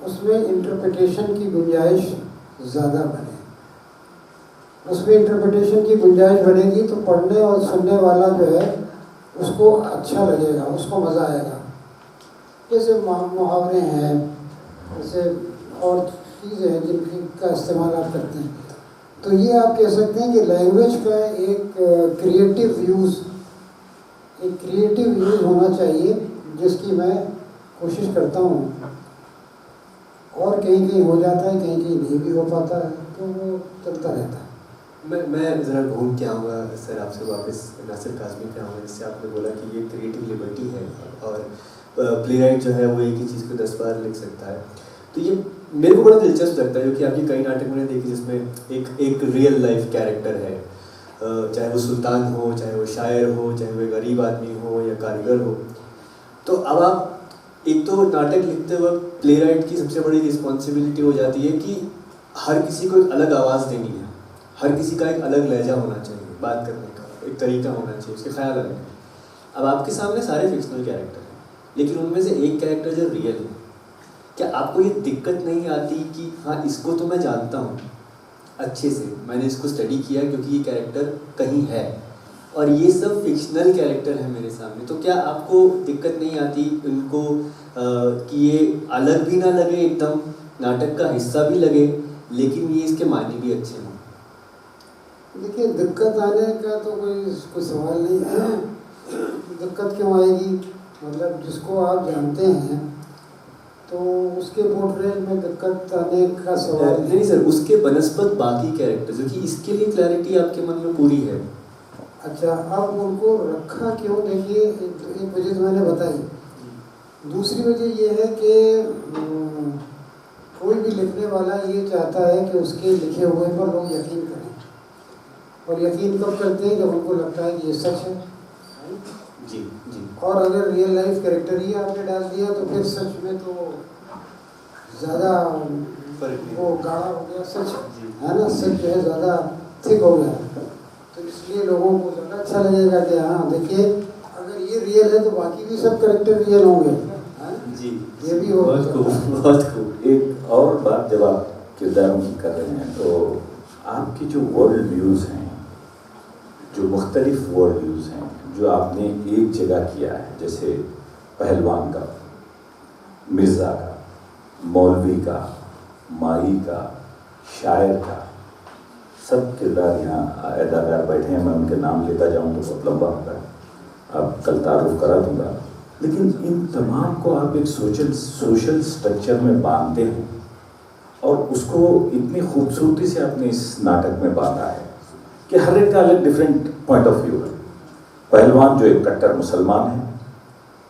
S4: उसमें इंटरप्रिटेशन की गुंजाइश ज़्यादा बने। उसमें इंटरप्रिटेशन की गुंजाइश बनेगी तो पढ़ने और सुनने वाला जो है उसको अच्छा लगेगा, उसको मज़ा आएगा। जैसे मुहावरे हैं, जैसे और चीज़ें हैं जिनकी का इस्तेमाल आप करते हैं। तो ये आप कह सकते हैं कि लैंग्वेज का एक क्रिएटिव यूज़ होना चाहिए, जिसकी मैं कोशिश करता हूँ। और कहीं कहीं हो जाता है, कहीं कहीं नहीं भी हो पाता है, तो वो चलता रहता है।
S3: मैं ज़रा घूम के आऊँगा सर आपसे वापस नासिर काज़मी पे आऊँगा। जैसे आपने बोला कि ये क्रिएटिव लिबर्टी है और प्ले राइट जो है वो एक ही चीज़ को 10 बार लिख सकता है। तो ये मेरे को बड़ा दिलचस्प लगता है, क्योंकि आपकी कई नाटक मैंने देखे जिसमें एक रियल लाइफ कैरेक्टर है, चाहे वो सुल्तान हो, चाहे वो शायर हो, चाहे वो गरीब आदमी हो या कारीगर हो। तो अब आप एक तो नाटक लिखते वक्त प्ले राइट की सबसे बड़ी रिस्पॉन्सिबिलिटी हो जाती है कि हर किसी को एक अलग आवाज़ देनी है, हर किसी का एक अलग लहजा होना चाहिए, बात करने का एक तरीका होना चाहिए, उसके ख्याल अलग है। अब आपके सामने सारे फिक्शनल कैरेक्टर हैं, लेकिन उनमें से एक कैरेक्टर जो रियल है, क्या आपको ये दिक्कत नहीं आती कि हाँ इसको तो मैं जानता हूँ अच्छे से, मैंने इसको स्टडी किया क्योंकि ये कैरेक्टर कहीं है और ये सब फिक्शनल कैरेक्टर है मेरे सामने, तो क्या आपको दिक्कत नहीं आती इनको कि ये अलग भी ना लगे, एकदम नाटक का हिस्सा भी लगे, लेकिन ये इसके मायने भी अच्छे हों?
S4: देखिए, दिक्कत आने का तो कोई सवाल नहीं है। दिक्कत क्यों आएगी? मतलब जिसको आप जानते हैं तो उसके पोर्ट्रेट में दिक्कत आने का सवाल
S3: नहीं सर, उसके बनस्पत बाकी कैरेक्टर, क्योंकि इसके लिए क्लैरिटी आपके मन में पूरी है।
S4: अच्छा, अब उनको रखा क्यों? देखिए, एक वजह तो मैंने बताई। दूसरी वजह ये है कि कोई भी लिखने वाला ये चाहता है कि उसके लिखे हुए पर लोग यकीन करें, और यकीन कब करते हैं जब उनको लगता है कि ये सच है।
S3: जी जी।
S4: और अगर रियल लाइफ कैरेक्टर ही आपने डाल दिया तो फिर सच में तो ज़्यादा वो गाढ़ा हो गया, सच है ना, सच जो है ज़्यादा थिक हो गया। तो इसलिए लोगों को ज़्यादा अच्छा लगेगा कि हाँ देखिए, अगर ये रियल है तो बाकी भी सब कैरेक्टर रियल होंगे।
S3: जी,
S4: ये भी हो
S3: बहुत खूब।
S2: एक और बात, जब आप किरदारों की कर रहे हैं तो आपकी जो वर्ल्ड व्यूज़ हैं, जो मुख्तलिफ वर्ल्ड व्यूज़ हैं जो आपने एक जगह किया है, जैसे पहलवान का, मिर्ज़ा का, मौलवी का, माई का, शायर का, सब किरदार यहाँ अदाकार बैठे हैं। मैं उनके नाम लेता जाऊँ तो बहुत लंबा होगा, अब कल तारुफ करा दूँगा। लेकिन इन तमाम को आप एक सोशल स्ट्रक्चर में बांधते हैं और उसको इतनी खूबसूरती से आपने इस नाटक में बांधा है कि हर एक का अलग डिफरेंट पॉइंट ऑफ व्यू है। पहलवान जो एक कट्टर मुसलमान है,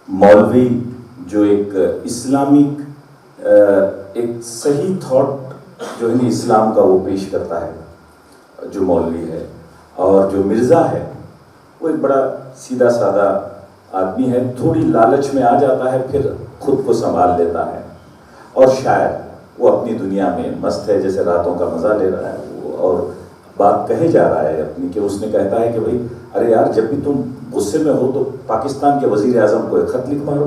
S2: मौलवी जो एक इस्लामिक एक सही थॉट जो है इस्लाम का वो पेश करता है जो मौलवी है, और जो मिर्ज़ा है वो एक बड़ा सीधा सादा आदमी है, थोड़ी लालच में आ जाता है फिर खुद को संभाल लेता है। और शायर वो अपनी दुनिया में मस्त है, जैसे रातों का मज़ा ले रहा है वो, और बात कहे जा रहा है अपनी कि उसने कहता है कि भाई अरे यार, जब भी तुम गुस्से में हो तो पाकिस्तान के वज़ीर आज़म को एक ख़त लिख मारो,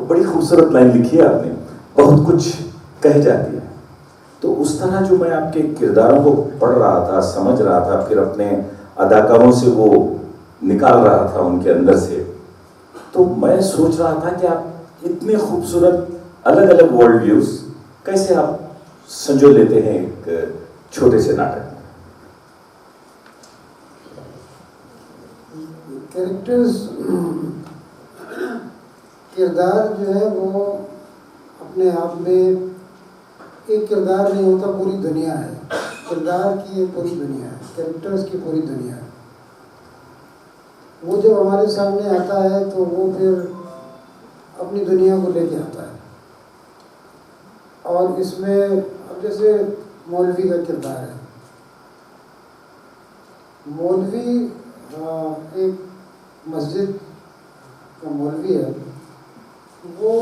S2: बड़ी खूबसूरत लाइन लिखी है आपने, बहुत कुछ कह जाती है। तो उस तरह जो मैं आपके किरदारों को पढ़ रहा था, समझ रहा था, फिर अपने अदाकारों से वो निकाल रहा था उनके अंदर से, तो मैं सोच रहा था कि आप इतने खूबसूरत अलग अलग वर्ल्ड व्यूज़ कैसे आप संजो लेते हैं एक छोटे से नाटक में।
S4: कैरेक्टर्स, किरदार जो है वो अपने आप में एक किरदार नहीं होता, पूरी दुनिया है। किरदार की एक पूरी दुनिया है, कैरेक्टर्स की पूरी दुनिया है। वो जब हमारे सामने आता है तो वो फिर अपनी दुनिया को लेके आता है। और इसमें अब जैसे मौलवी का किरदार है। मौलवी एक मस्जिद का मौलवी है, वो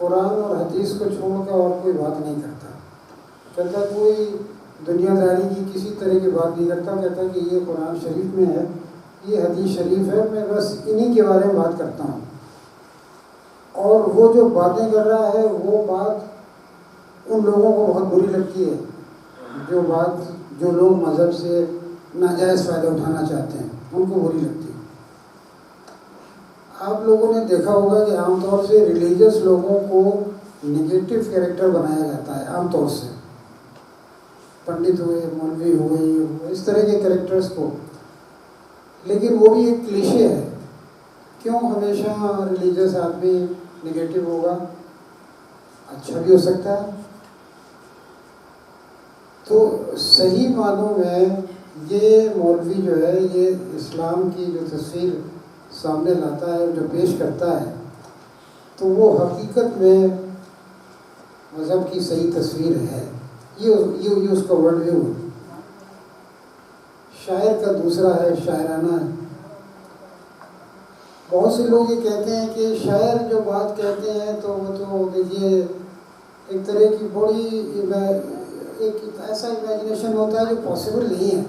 S4: कुरान और हदीस को छोड़कर और कोई बात नहीं करता। कहता कोई दुनियादारी की किसी तरह की बात नहीं करता। कहता कि ये कुरान शरीफ में है, ये हदीस शरीफ है, मैं बस इन्हीं के बारे में बात करता हूँ। और वो जो बातें कर रहा है वो बात उन लोगों को बहुत बुरी लगती है, जो लोग मज़हब से नाजायज़ फ़ायदा उठाना चाहते हैं, उनको बुरी लगती है। आप लोगों ने देखा होगा कि आमतौर से रिलीजियस लोगों को निगेटिव कैरेक्टर बनाया जाता है। आमतौर से पंडित हुए, मौलवी हुए, इस तरह के कैरेक्टर्स को, लेकिन वो भी एक क्लीशे है। क्यों हमेशा रिलीजियस आदमी निगेटिव होगा? अच्छा भी हो सकता है। तो सही मानों में ये मौलवी जो है, ये इस्लाम की जो तस्वीर सामने लाता है, जो पेश करता है, तो वो हकीकत में मज़हब की सही तस्वीर है। ये उसका वर्ल्ड व्यू है। शायर का दूसरा है, शायराना है। बहुत से लोग ये कहते हैं कि शायर जो बात कहते हैं तो वो तो देखिए एक तरह की एक ऐसा इमेजिनेशन होता है जो पॉसिबल नहीं है।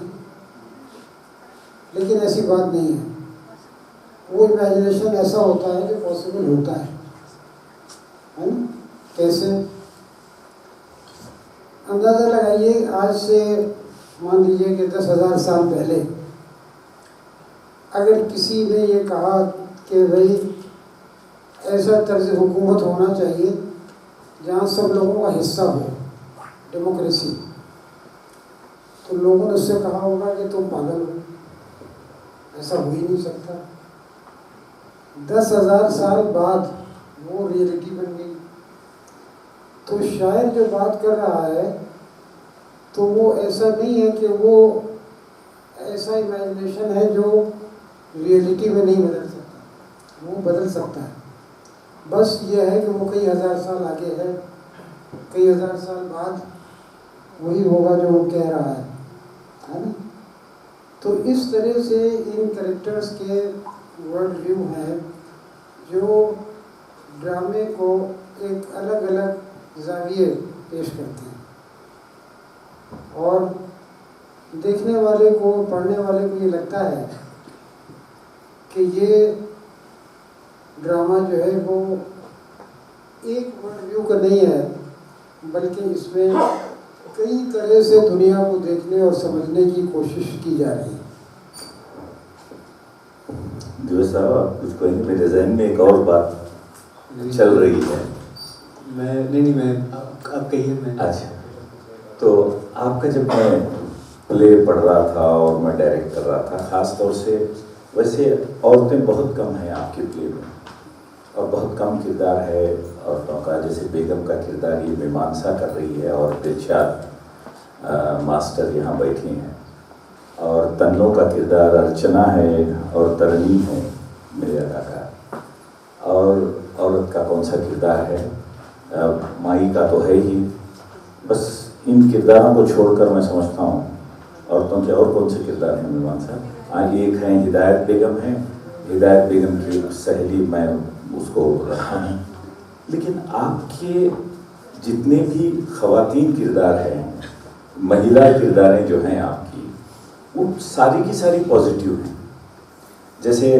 S4: लेकिन ऐसी बात नहीं है। वो इमेजिनेशन ऐसा होता है जो पॉसिबल होता है ना? कैसे? अंदाज़ा लगाइए, आज से मान लीजिए कि 10,000 साल पहले अगर किसी ने ये कहा कि भाई ऐसा तर्ज हुकूमत होना चाहिए जहाँ सब लोगों का हिस्सा हो, डेमोक्रेसी, तो लोगों ने उससे कहा होगा कि तुम पागल हो, ऐसा हो ही नहीं सकता। 10,000 साल बाद वो रियलिटी बन गई। तो शायर जो बात कर रहा है तो वो ऐसा नहीं है कि वो ऐसा इमेजिनेशन है जो रियलिटी में नहीं बदल सकता। वो बदल सकता है, बस ये है कि वो कई हज़ार साल आगे है, कई हज़ार साल बाद वही होगा जो वो कह रहा है ना? तो इस तरह से इन कैरेक्टर्स के वर्ल्ड व्यू हैं जो ड्रामे को एक अलग अलग ज़ाविये पेश करते हैं, और देखने वाले को, पढ़ने वाले को ये लगता है कि ये ड्रामा जो है वो एक वर्ल्ड व्यू का नहीं है, बल्कि इसमें कई तरह से दुनिया को देखने और समझने की कोशिश की जा रही है।
S2: दिवस साहब, आप कुछ कहेंगे? मेरे जहन में एक और बात चल रही है।
S3: आप कहिए। मैं
S2: अच्छा, तो आपका जब मैं प्ले पढ़ रहा था और मैं डायरेक्ट कर रहा था, ख़ास तौर से वैसे औरतें बहुत कम हैं आपके प्ले में, और बहुत कम किरदार है औरतों का। जैसे बेगम का किरदार ये मीमांसा कर रही है और दिलशाद मास्टर यहाँ बैठे हैं, और तन्नो का किरदार अर्चना है और तरनी है मेरे अदाकार, और औरत का कौन सा किरदार है? माई का तो है ही। बस इन किरदारों को छोड़कर मैं समझता हूँ औरतों के और कौन से किरदार हैं मीमांसा? आज एक हैं हिदायत बेगम हैं, हिदायत बेगम की सहेली मैं उसको रखा हूँ। लेकिन आपके जितने भी ख़वातीन किरदार हैं, महिला किरदारें जो हैं आपकी, वो सारी की सारी पॉजिटिव हैं। जैसे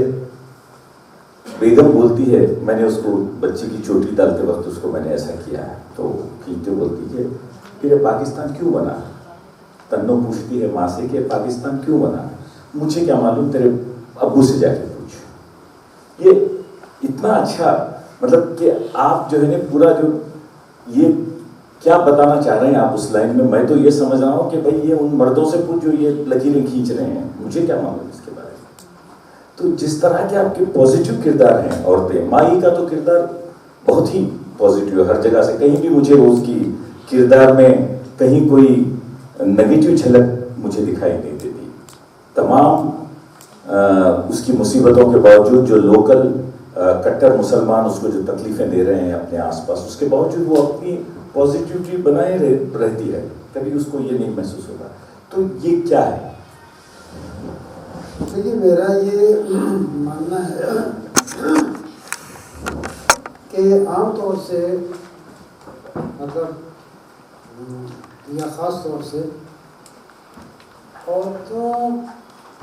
S2: बेगम बोलती है, मैंने उसको बच्चे की चोटी डालते वक्त उसको मैंने ऐसा किया है, तो खींचते बोलती है फिर पाकिस्तान क्यों बना? तन्नो पूछती है माँ से कि पाकिस्तान क्यों बना? मुझे क्या मालूम, तेरे अब्बू से जाके पूछ। ये इतना अच्छा, मतलब कि आप जो है ना पूरा जो ये क्या बताना चाह रहे हैं आप उस लाइन में, मैं तो ये समझ रहा हूँ कि भाई ये उन मर्दों से पूछ जो ये लकीरें खींच रहे हैं, मुझे क्या मालूम इसके बारे में। तो जिस तरह के आपके पॉजिटिव किरदार हैं औरतें, माई का तो किरदार बहुत ही पॉजिटिव है हर जगह से, कहीं भी मुझे उसकी किरदार में कहीं कोई नेगेटिव झलक मुझे दिखाई नहीं देती। तमाम उसकी मुसीबतों के बावजूद जो लोकल कट्टर मुसलमान उसको जो तकलीफ़ें दे रहे हैं अपने आसपास, उसके बावजूद वो अपनी पॉजिटिविटी बनाए रहती है। कभी उसको ये नहीं महसूस होगा। तो ये क्या है?
S4: देखिए, मेरा ये मानना है कि आमतौर से मतलब या ख़ास तौर से औरतों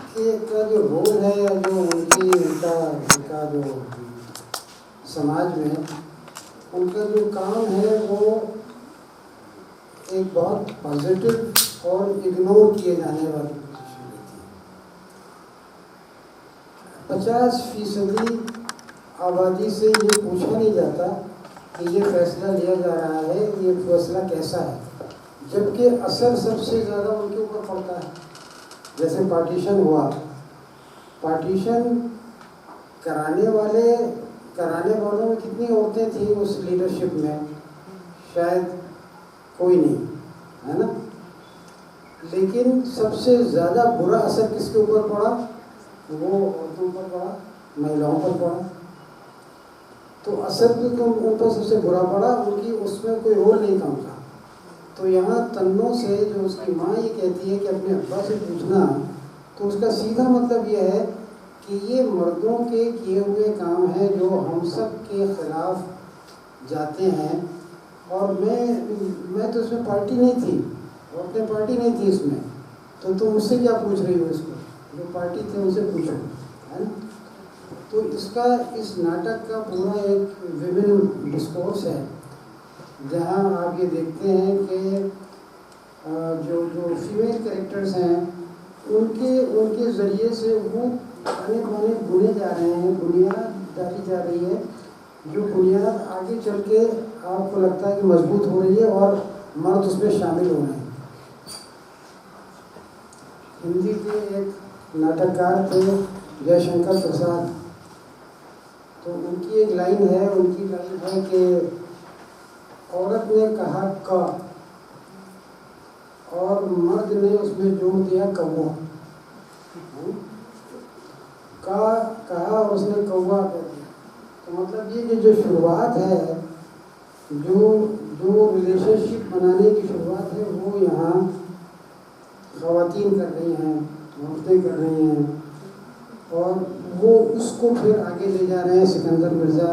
S4: के का जो रोल है या जो उनका जो समाज में उनका जो काम है वो एक बहुत पॉजिटिव और इग्नोर किए जाने वाली पोजीशन रहती है। 50% आबादी से ये पूछा नहीं जाता कि ये फैसला लिया जा रहा है, ये फैसला कैसा है, जबकि असर सबसे ज़्यादा उनके ऊपर पड़ता है। जैसे पार्टीशन हुआ, पार्टीशन कराने वालों में कितनी औरतें थी उस लीडरशिप में? शायद कोई नहीं, है ना। लेकिन सबसे ज़्यादा बुरा असर किसके ऊपर पड़ा? वो औरतों पर पड़ा, महिलाओं पर पड़ा। तो असर तो उन पर सबसे बुरा पड़ा, उनकी उसमें कोई रोल नहीं था उनका। तो यहाँ तन्नों से जो उसकी माँ ये कहती है कि अपने अब्बा से पूछना, तो उसका सीधा मतलब ये है कि ये मर्दों के किए हुए काम हैं जो हम सब के खिलाफ जाते हैं। और मैं तो इसमें पार्टी नहीं थी, औरतें पार्टी नहीं थी इसमें, तो तुम मुझसे क्या पूछ रही हो? इसको जो पार्टी थे उनसे पूछो, है ना। तो इस नाटक का पूरा एक विभिन्न डिस्कोर्स है, जहाँ आप ये देखते हैं कि जो फीमेल कैरेक्टर्स हैं उनके ज़रिए से वो ताने बाने बुने जा रहे हैं, बुनियाद डाली जा रही है, जो बुनियाद आगे चल के आपको लगता है कि मजबूत हो रही है और मर्द उसमें शामिल हो रहे हैं। हिंदी के एक नाटककार थे जयशंकर प्रसाद, तो उनकी एक लाइन है, कि औरत ने कहा का और मर्द ने उसमें जोड़ दिया कौवा। का कहा और उसने कौवा कर दिया। तो मतलब ये कि जो शुरुआत है, जो रिलेशनशिप बनाने की शुरुआत है, वो यहाँ ख़वातीन कर रही हैं, औरतें कर रही हैं, और वो उसको फिर आगे ले जा रहे हैं सिकंदर मिर्ज़ा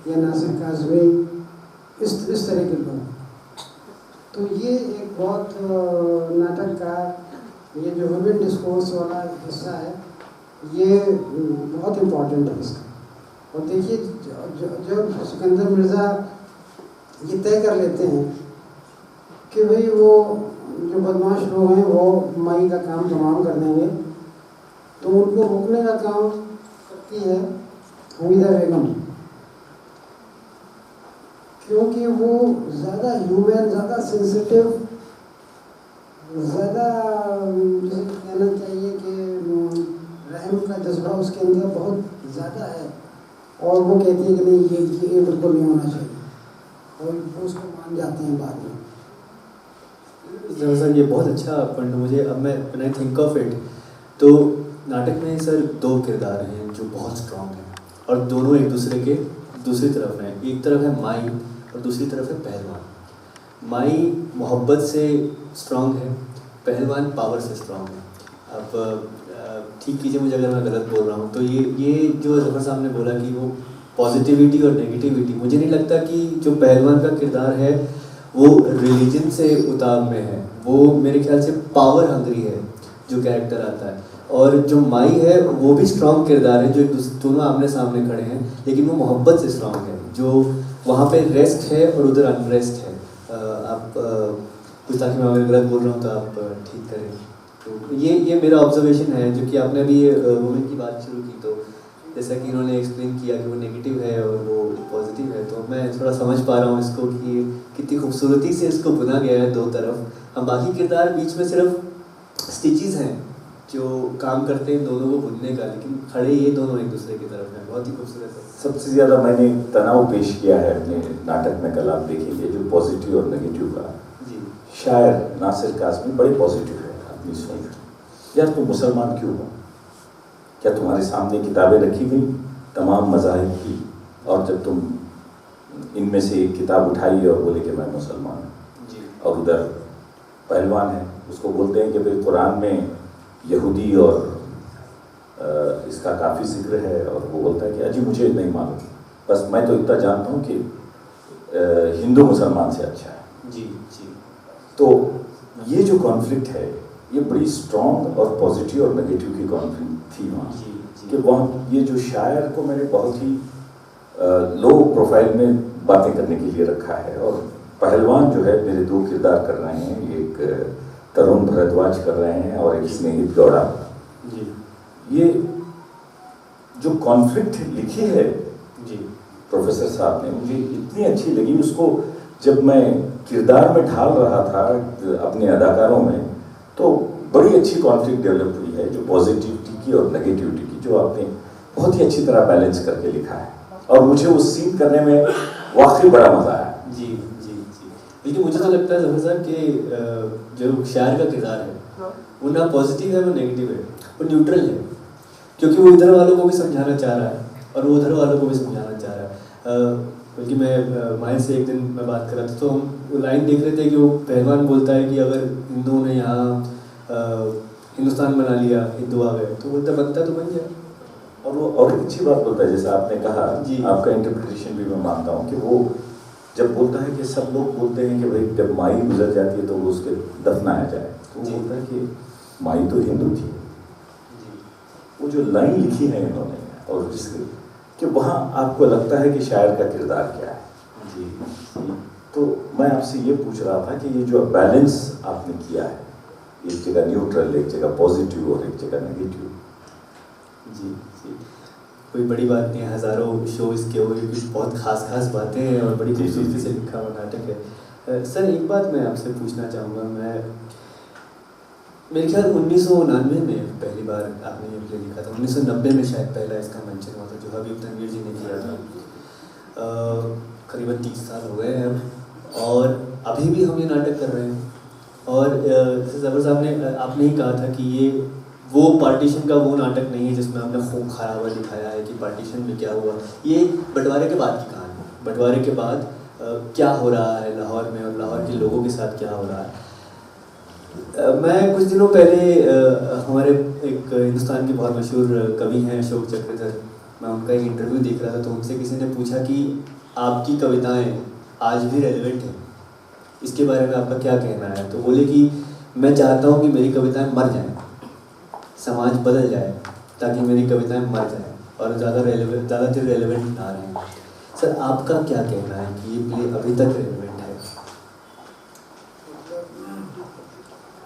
S4: या नासिर काज़मी, इस तरह के लोग। तो ये एक बहुत नाटक का ये जो विभिन्न डिस्कोर्स वाला हिस्सा है, ये बहुत इम्पोर्टेंट है इसका। और देखिए, जब सिकंदर मिर्ज़ा ये तय कर लेते हैं कि भाई वो जो बदमाश लोग हैं वो माई का काम तमाम कर देंगे, तो उनको रोकने का काम करती है हमीदा बेगम, क्योंकि वो ज़्यादा ह्यूमन, ज़्यादा सेंसिटिव, ज़्यादा जिसे कहना चाहिए कि रहम का जज्बा उसके अंदर बहुत ज़्यादा है, और वो कहती है कि नहीं, ये बिल्कुल नहीं होना चाहिए, और वो उसको मान जाते हैं बाद में।
S3: सर ये बहुत अच्छा पॉइंट मुझे, अब मैं when I think of it, तो नाटक में सर 2 किरदार हैं जो बहुत स्ट्रॉन्ग हैं, और दोनों एक दूसरे के दूसरी तरफ हैं। एक तरफ है माई और दूसरी तरफ है पहलवान। माई मोहब्बत से स्ट्रॉन्ग है, पहलवान पावर से स्ट्रॉन्ग है। अब ठीक कीजिए मुझे अगर मैं गलत बोल रहा हूँ, तो ये जो ज़फ़र साहब ने बोला कि वो पॉजिटिविटी और नेगेटिविटी, मुझे नहीं लगता कि जो पहलवान का किरदार है वो रिलीजन से उताव में है, वो मेरे ख्याल से पावर हंगरी है जो कैरेक्टर आता है। और जो माई है वो भी स्ट्रॉन्ग किरदार है, जो दोनों आमने सामने खड़े हैं, लेकिन वो मोहब्बत से स्ट्रॉन्ग है, जो वहाँ पे रेस्ट है और उधर अनरेस्ट है। आप कुछ, ताकि मैं अगर गलत बोल रहा हूँ तो आप ठीक करें। तो ये मेरा ऑब्जर्वेशन है, जो कि आपने अभी वुमेन की बात शुरू की, तो जैसा कि इन्होंने एक्सप्लेन किया कि वो नेगेटिव है और वो पॉजिटिव है, तो मैं थोड़ा समझ पा रहा हूँ इसको कि कितनी खूबसूरती से इसको बुना गया है 2 तरफ। हम बाकी किरदार बीच में सिर्फ स्टिचेस हैं जो काम करते हैं दोनों को बुनने का, लेकिन खड़े ये दोनों एक दूसरे की तरफ हैं। बहुत ही खूबसूरत है।
S2: सबसे ज़्यादा मैंने तनाव पेश किया है अपने नाटक में, कल आप देखेंगे, जो पॉजिटिव और नेगेटिव का।
S3: जी,
S2: शायर नासिर काज़मी बड़े पॉजिटिव है अपनी सोच। यार तुम मुसलमान क्यों हो? क्या तुम्हारे सामने किताबें रखी गई तमाम मज़ाहिब की, और जब तुम इनमें से एक किताब उठाई और बोले कि मैं मुसलमान हूँ,
S3: जी,
S2: और उधर पहलवान है, उसको बोलते हैं कि भाई कुरान में यहूदी और इसका काफ़ी जिक्र है, और वो बोलता है कि अजी मुझे नहीं मालूम, बस मैं तो इतना जानता हूँ कि हिंदू मुसलमान से अच्छा है।
S3: जी जी।
S2: तो ये जो कॉन्फ्लिक्ट है ये बड़ी स्ट्रॉन्ग और पॉजिटिव और नेगेटिव की कॉन्फ्लिक्ट थी वहाँ, कि वहाँ ये जो शायर को मैंने बहुत ही लो प्रोफाइल में बातें करने के लिए रखा है, और पहलवान जो है मेरे दो किरदार कर रहे हैं, एक तरुण भरद्वाज कर रहे हैं और एक स्नेहित गौड़ा
S3: जी।
S2: ये जो कॉन्फ्लिक्ट लिखी है
S3: जी
S2: प्रोफेसर साहब ने, मुझे इतनी अच्छी लगी। उसको जब मैं किरदार में ढाल रहा था अपने अदाकारों में, तो बड़ी अच्छी कॉन्फ्लिक्ट डेवलप हुई है, जो पॉजिटिविटी की और नेगेटिविटी की, जो आपने बहुत ही अच्छी तरह बैलेंस करके लिखा है, और मुझे उस सीन करने में वाकई बड़ा मज़ा आया।
S3: जी जी जी। लेकिन मुझे तो लगता है जफर साहब कि जो शायर का किरदार है वो ना पॉजिटिव है, वो नेगेटिव है, वो न्यूट्रल है, क्योंकि वो इधर वालों को भी समझाना चाह रहा है और वो उधर वालों को भी समझाना चाह रहा है। बल्कि मैं माहिर से एक दिन मैं बात कर रहा था, तो हम वो लाइन देख रहे थे कि वो पहलवान बोलता है कि अगर हिंदुओं ने यहाँ हिंदुस्तान बना लिया, हिंदू आ गए, तो बोलता बनता तो बन गया।
S2: और वो और एक अच्छी बात बोलता है, जैसे आपने कहा,
S3: जी।
S2: आपका इंटरप्रिटेशन भी मैं मानता हूँ, कि वो जब बोलता है कि सब लोग बोलते हैं कि भाई जब माई गुजर जाती है तो वो उसके दफनाया जाए, तो वो बोलता है कि माई तो हिंदू थी। वो जो लाइन लिखी है इन्होंने, और जिसके कि वहाँ आपको लगता है कि शायर का किरदार क्या है।
S3: जी।
S2: तो मैं आपसे ये पूछ रहा था कि ये जो बैलेंस आपने किया है, एक जगह न्यूट्रल, एक जगह पॉजिटिव और एक जगह नेगेटिव।
S3: जी जी। कोई बड़ी बात नहीं है, हज़ारों शो इसके हुए, कुछ बहुत खास बातें हैं और बड़ी खूबसूरती से लिखा हुआ नाटक है। सर एक बात मैं आपसे पूछना चाहूँगा, मेरे ख्याल 1999 में पहली बार आपने ये प्ले लिखा था, 1990 में शायद पहला इसका मंचन हुआ था, जो हबीब तनवीर जी ने किया था। करीबन 30 साल हो गए हैं, और अभी भी हम ये नाटक कर रहे हैं। और जफर साहब ने आपने ही कहा था कि ये वो पार्टीशन का वो नाटक नहीं है जिसमें हमने खूब खराबा दिखाया है कि पार्टीशन में क्या हुआ। ये बंटवारे के बाद की कहानी है, बंटवारे के बाद क्या हो रहा है लाहौर में, और लाहौर के लोगों के साथ क्या हो रहा है। मैं कुछ दिनों पहले हमारे एक हिंदुस्तान के बहुत मशहूर कवि हैं अशोक चक्रधर, मैं उनका एक इंटरव्यू देख रहा था, तो उनसे किसी ने पूछा कि आपकी कविताएं आज भी रेलेवेंट हैं, इसके बारे में आपका क्या कहना है। तो बोले कि मैं चाहता हूँ कि मेरी कविताएं मर जाएं, समाज बदल जाए, ताकि मेरी कविताएं मर जाएं और ज़्यादा देर रेलेवेंट ना रहें। सर आपका क्या कहना है कि ये प्ले अभी तक रेलेवेंट है?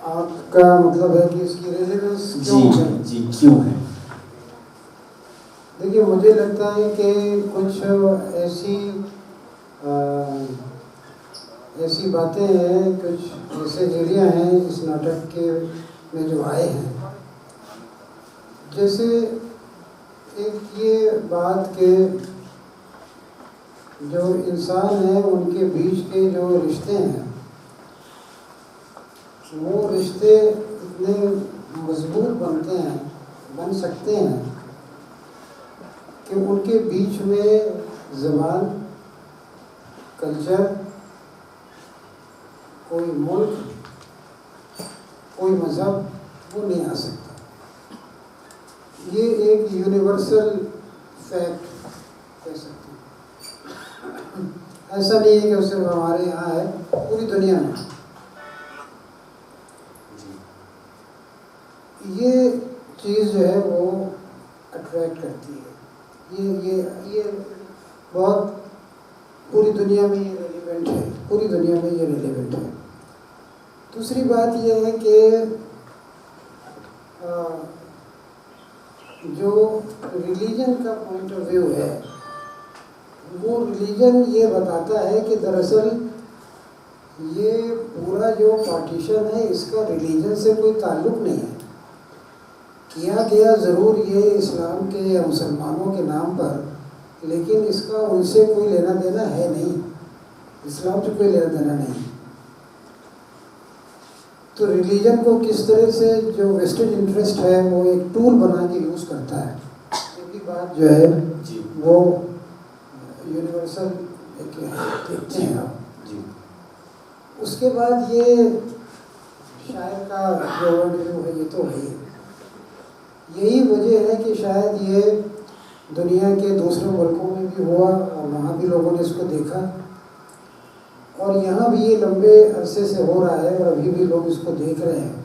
S4: आपका मतलब है कि इसकी रेलेवेंस क्यों है?
S3: जी क्यों है?
S4: देखिए, मुझे लगता है कि कुछ ऐसी बातें हैं, कुछ ऐसे एरिया हैं इस नाटक के में जो आए हैं, जैसे एक ये बात के जो इंसान है उनके बीच के जो रिश्ते हैं, वो रिश्ते इतने मजबूत बन सकते हैं कि उनके बीच में ज़बान, कल्चर, कोई मुल्क, कोई मज़हब वो नहीं आ सकता। ये एक यूनिवर्सल फैक्ट कह सकते हैं। ऐसा नहीं है कि सिर्फ हमारे यहाँ है, पूरी दुनिया में ये चीज़ जो है वो अट्रैक्ट करती है। ये बहुत पूरी दुनिया में ये रेलिवेंट है, पूरी दुनिया में ये रेलिवेंट है। दूसरी बात ये है कि जो रिलीजन का पॉइंट ऑफ व्यू है, वो रिलीजन ये बताता है कि दरअसल ये पूरा जो पार्टीशन है इसका रिलीजन से कोई ताल्लुक नहीं है। किया गया ज़रूर ये इस्लाम के या मुसलमानों के नाम पर, लेकिन इसका उनसे कोई लेना देना है नहीं, इस्लाम से कोई लेना देना नहीं। तो रिलीजन को किस तरह से जो वेस्टेड इंटरेस्ट है वो एक टूल बना के यूज़ करता है, ये बात जो है वो यूनिवर्सल देखते हैं आप। उसके बाद ये शायर का जो वर्ल्ड व्यू है ये तो है ही। यही वजह है कि शायद ये दुनिया के दूसरे मुल्कों में भी हुआ और वहाँ भी लोगों ने इसको देखा, और यहाँ भी ये लंबे अरसे से हो रहा है और अभी भी लोग इसको देख रहे हैं।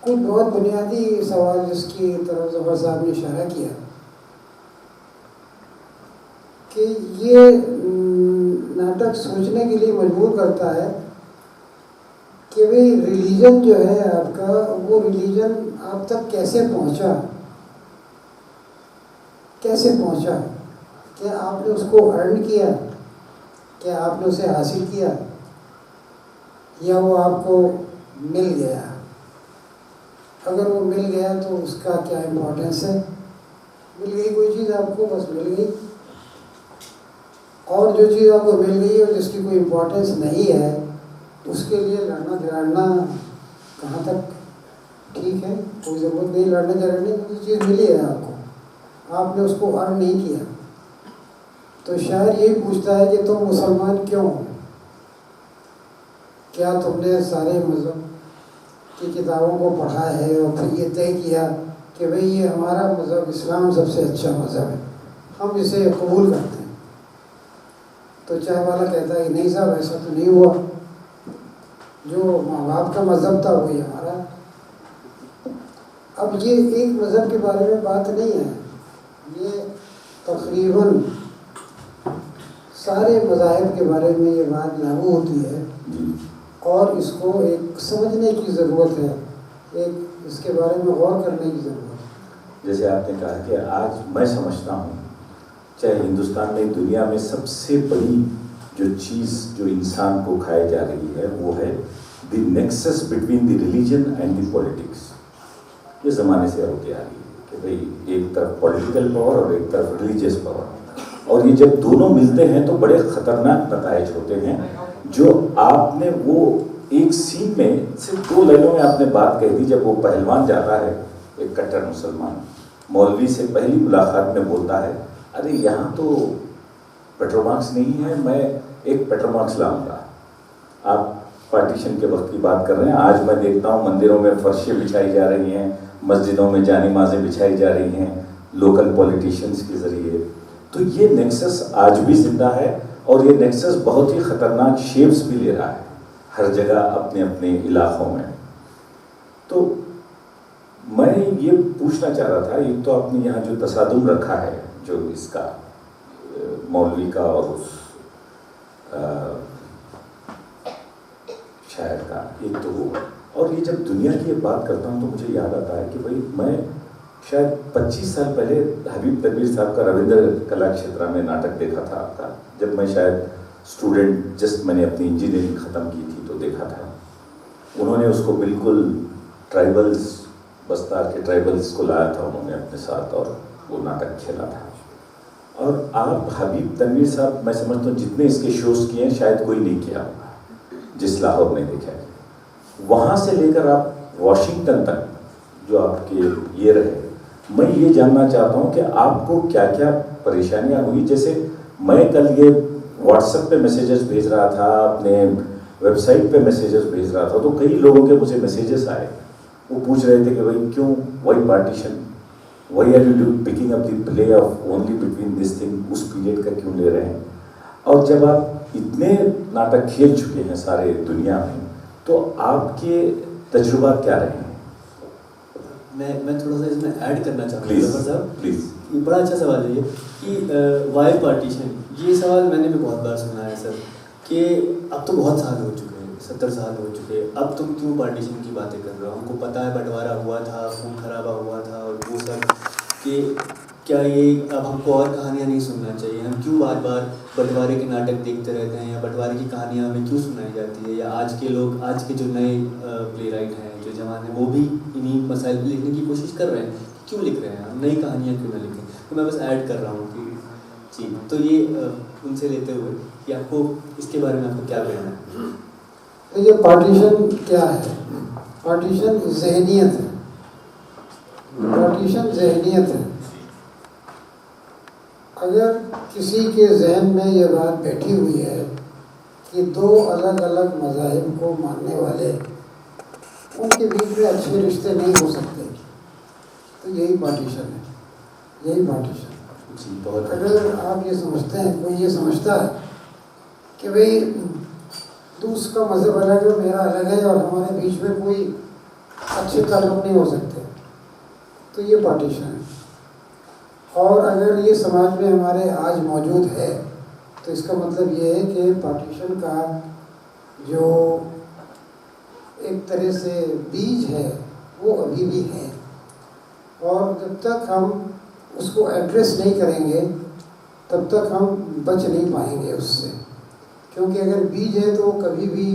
S4: कुछ बहुत बुनियादी सवाल जिसकी तरफ ज़फ़र साहब ने इशारा किया कि ये नाटक सोचने के लिए मजबूर करता है कि भाई रिलीजन जो है आपका, वो रिलीजन आप तक कैसे पहुंचा, कैसे पहुंचा? क्या आपने उसको अर्न किया, क्या आपने उसे हासिल किया, या वो आपको मिल गया? अगर वो मिल गया तो उसका क्या इम्पोर्टेंस है? मिल गई कोई चीज़ आपको, बस मिल गई, और जो चीज़ आपको मिल गई और जिसकी कोई इम्पोर्टेंस नहीं है उसके लिए लड़ना झगड़ना कहाँ तक ठीक है? कोई ज़रूरत नहीं लड़ने झगड़ने की, जो चीज़ मिली है आपको, आपने उसको अर्न नहीं किया। तो शायर यही पूछता है कि तुम मुसलमान क्यों हो? क्या तुमने सारे मज़हब की किताबों को पढ़ा है और फिर ये तय किया कि भाई ये हमारा मज़हब इस्लाम सबसे अच्छा मज़हब है, हम इसे कबूल करते हैं? तो चाय वाला कहता है कि नहीं साहब, ऐसा तो नहीं हुआ, जो माँ बाप का मज़हब था वही हमारा। अब ये एक मज़हब के बारे में बात नहीं है, ये तकरीबन सारे मज़ाहिब के बारे में ये बात लागू होती है, और इसको एक समझने की ज़रूरत है, एक इसके बारे में गौर करने की ज़रूरत है।
S2: जैसे आपने कहा कि आज मैं समझता हूँ चाहे हिंदुस्तान में, दुनिया में सबसे बड़ी जो चीज़ जो इंसान को खाई जा रही है वो है the nexus between the religion and the politics. ये ज़माने से होती आ रही है कि भाई एक तरफ पॉलिटिकल पावर और एक तरफ रिलीजियस पावर, और ये जब दोनों मिलते हैं तो बड़े ख़तरनाक नताइज होते हैं। जो आपने वो एक सीन में सिर्फ 2 लाइनों में आपने बात कह दी, जब वो पहलवान जाता है, एक कट्टर मुसलमान मौलवी से पहली मुलाकात में बोलता है, अरे यहाँ तो पेट्रोमार्क्स नहीं है, मैं एक पेट्रोमार्क्स लाऊंगा। आप पार्टीशन के वक्त की बात कर रहे हैं, आज मैं देखता हूँ मंदिरों में फर्शें बिछाई जा रही हैं, मस्जिदों में जानी माज़ें बिछाई जा रही हैं लोकल पॉलिटिशियंस के ज़रिए। तो ये नेक्सस आज भी जिंदा है, और ये नेक्सस बहुत ही ख़तरनाक शेप्स भी ले रहा है हर जगह अपने अपने इलाक़ों में। तो मैं ये पूछना चाह रहा था, एक तो आपने यहाँ जो तसादुम रखा है जो इसका मौलवी का और उस शायर का, एक तो वो, और ये जब दुनिया की ये बात करता हूँ तो मुझे याद आता है कि भाई मैं शायद 25 साल पहले हबीब तनवीर साहब का रविंद्र कला क्षेत्र में नाटक देखा था आपका, जब मैं शायद स्टूडेंट, जस्ट मैंने अपनी इंजीनियरिंग ख़त्म की थी तो देखा था। उन्होंने उसको बिल्कुल ट्राइबल्स, बस्तार के ट्राइबल्स को लाया था उन्होंने अपने साथ, और वो नाटक खेला था। और आप हबीब तनवीर साहब, मैं समझता हूँ जितने इसके शोज़ किए हैं शायद कोई नहीं किया होगा जिस लाहौर ने देखा है। वहाँ से लेकर आप वॉशिंगटन तक जो आपके ये रहे, मैं ये जानना चाहता हूँ कि आपको क्या क्या परेशानियाँ हुई। जैसे मैं कल ये व्हाट्सएप पे मैसेजेस भेज रहा था, अपने वेबसाइट पे मैसेजेस भेज रहा था, तो कई लोगों के मुझे मैसेजेस आए, वो पूछ रहे थे कि भाई क्यों, why partition, why are you picking up the play of only between this thing, उस पीरियड का क्यों ले रहे हैं। और जब आप इतने नाटक खेल चुके हैं सारे दुनिया में, तो आपके तजुर्बा क्या रहे हैं?
S3: मैं थोड़ा सा इसमें ऐड करना चाहूँगा
S2: प्लीज़
S3: साहब।
S2: प्लीज़।
S3: ये बड़ा अच्छा सवाल है ये कि वाई पार्टीशन, ये सवाल मैंने भी बहुत बार सुना है सर, कि अब तो बहुत साल हो चुके हैं, 70 साल हो चुके हैं, अब तुम क्यों पार्टीशन की बातें कर रहे हो? हमको पता है बंटवारा हुआ था, खून खराबा हुआ था और वो सब, कि क्या ये अब हमको और कहानियाँ नहीं सुनना चाहिए? हम क्यों बार बार बंटवारे के नाटक देखते रहते हैं, या बंटवारे की कहानियाँ हमें क्यों सुनाई जाती है? या आज के लोग, आज के जो नए प्ले राइट हैं, जो जवान हैं, वो भी इन्हीं मसाइल पर लिखने की कोशिश कर रहे हैं, क्यों लिख रहे हैं? हम नई कहानियाँ क्यों ना लिखें? तो मैं बस ऐड कर रहा हूँ कि जी, तो ये उनसे लेते हुए कि आपको इसके बारे में आपको क्या कहना है?
S4: तो ये पार्टीशन क्या है? पार्टीशन ज़हनियत है, पार्टीशन ज़हनियत है। अगर किसी के जहन में ये बात बैठी हुई है कि 2 अलग अलग मज़ाहिब को मानने वाले उनके बीच में अच्छे रिश्ते नहीं हो सकते। तो यही पार्टीशन है, यही पार्टीशन।
S3: जी बहुत।
S4: अगर आप ये समझते हैं, कोई ये समझता है कि भाई दूसरा मज़हब अलग है, मेरा अलग है और हमारे बीच में कोई अच्छे ताल्लुक नहीं हो सकते, तो ये पार्टीशन है। और अगर ये समाज में हमारे आज मौजूद है तो इसका मतलब ये है कि पार्टीशन का जो एक तरह से बीज है वो अभी भी है, और जब तक हम उसको एड्रेस नहीं करेंगे तब तक हम बच नहीं पाएंगे उससे। क्योंकि अगर बीज है तो वो कभी भी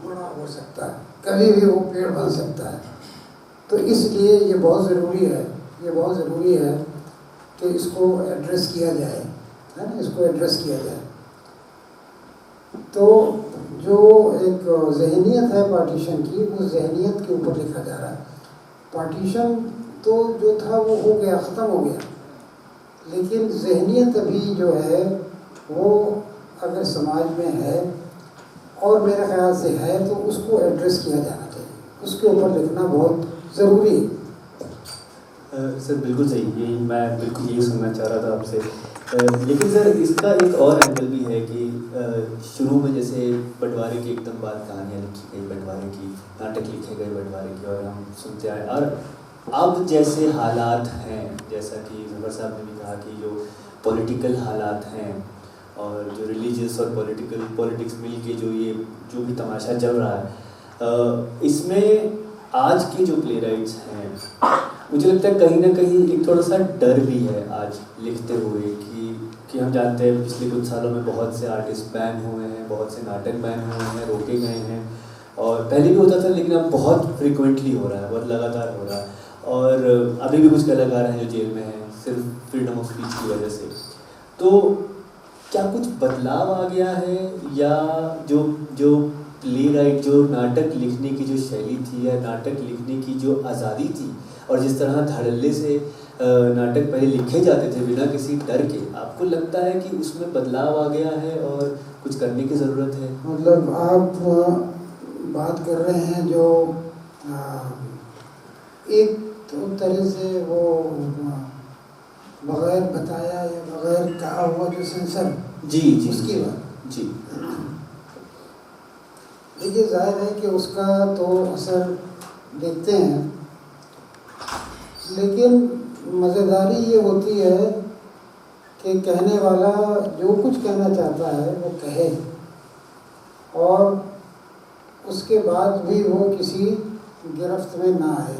S4: बड़ा हो सकता है, कभी भी वो पेड़ बन सकता है। तो इसलिए ये बहुत ज़रूरी है, ये बहुत ज़रूरी है कि इसको एड्रेस किया जाए, है ना, इसको एड्रेस किया जाए। तो जो एक जहनीत है पार्टीशन की, उस जहनीत के ऊपर लिखा जा रहा है। पार्टीशन तो जो था वो हो गया, ख़त्म हो गया, लेकिन जहनीत अभी जो है वो अगर समाज में है और मेरे ख्याल से है तो उसको एड्रेस किया जाना चाहिए, उसके ऊपर लिखना बहुत ज़रूरी है।
S3: सर बिल्कुल सही, यही मैं बिल्कुल यही सुनना चाह रहा था आपसे। लेकिन सर इसका एक और एंगल भी है कि शुरू में जैसे बंटवारे की एकदम बात, कहानियाँ लिखी गई बंटवारे की, नाटक लिखे गए बंटवारे की, और हम सुनते आए। और अब जैसे हालात हैं, जैसा कि ज़फ़र साहब ने भी कहा कि जो पॉलिटिकल हालात हैं और जो रिलीजियस और पॉलिटिक्स मिल के जो भी तमाशा चल रहा है, इसमें आज के जो प्ले राइट्स हैं, मुझे लगता है कहीं ना कहीं एक थोड़ा सा डर भी है आज लिखते हुए कि हम जानते हैं पिछले कुछ सालों में बहुत से आर्टिस्ट बैन हुए हैं, बहुत से नाटक बैन हुए हैं, रोके गए हैं। और पहले भी होता था लेकिन अब बहुत फ्रिक्वेंटली हो रहा है, बहुत लगातार हो रहा है। और अभी भी कुछ कलाकार हैं जो जेल में हैं सिर्फ फ्रीडम ऑफ स्पीच की वजह से। तो क्या कुछ बदलाव आ गया है, या जो प्ले राइट, जो नाटक लिखने की जो शैली थी या नाटक लिखने की जो आज़ादी थी, और जिस तरह धड़ल्ले से नाटक पहले लिखे जाते थे बिना किसी डर के, आपको लगता है कि उसमें बदलाव आ गया है और कुछ करने की ज़रूरत है?
S4: मतलब आप बात कर रहे हैं जो एक तो तरह से वो बगैर बताया या बगैर कहा हुआ जो सेंसर,
S3: जी
S4: उसकी बात।
S3: जी
S4: देखिए, जाहिर है कि उसका तो असर देखते हैं, लेकिन मज़ेदारी ये होती है कि कहने वाला जो कुछ कहना चाहता है वो कहे, और उसके बाद भी वो किसी गिरफ्त में ना आए।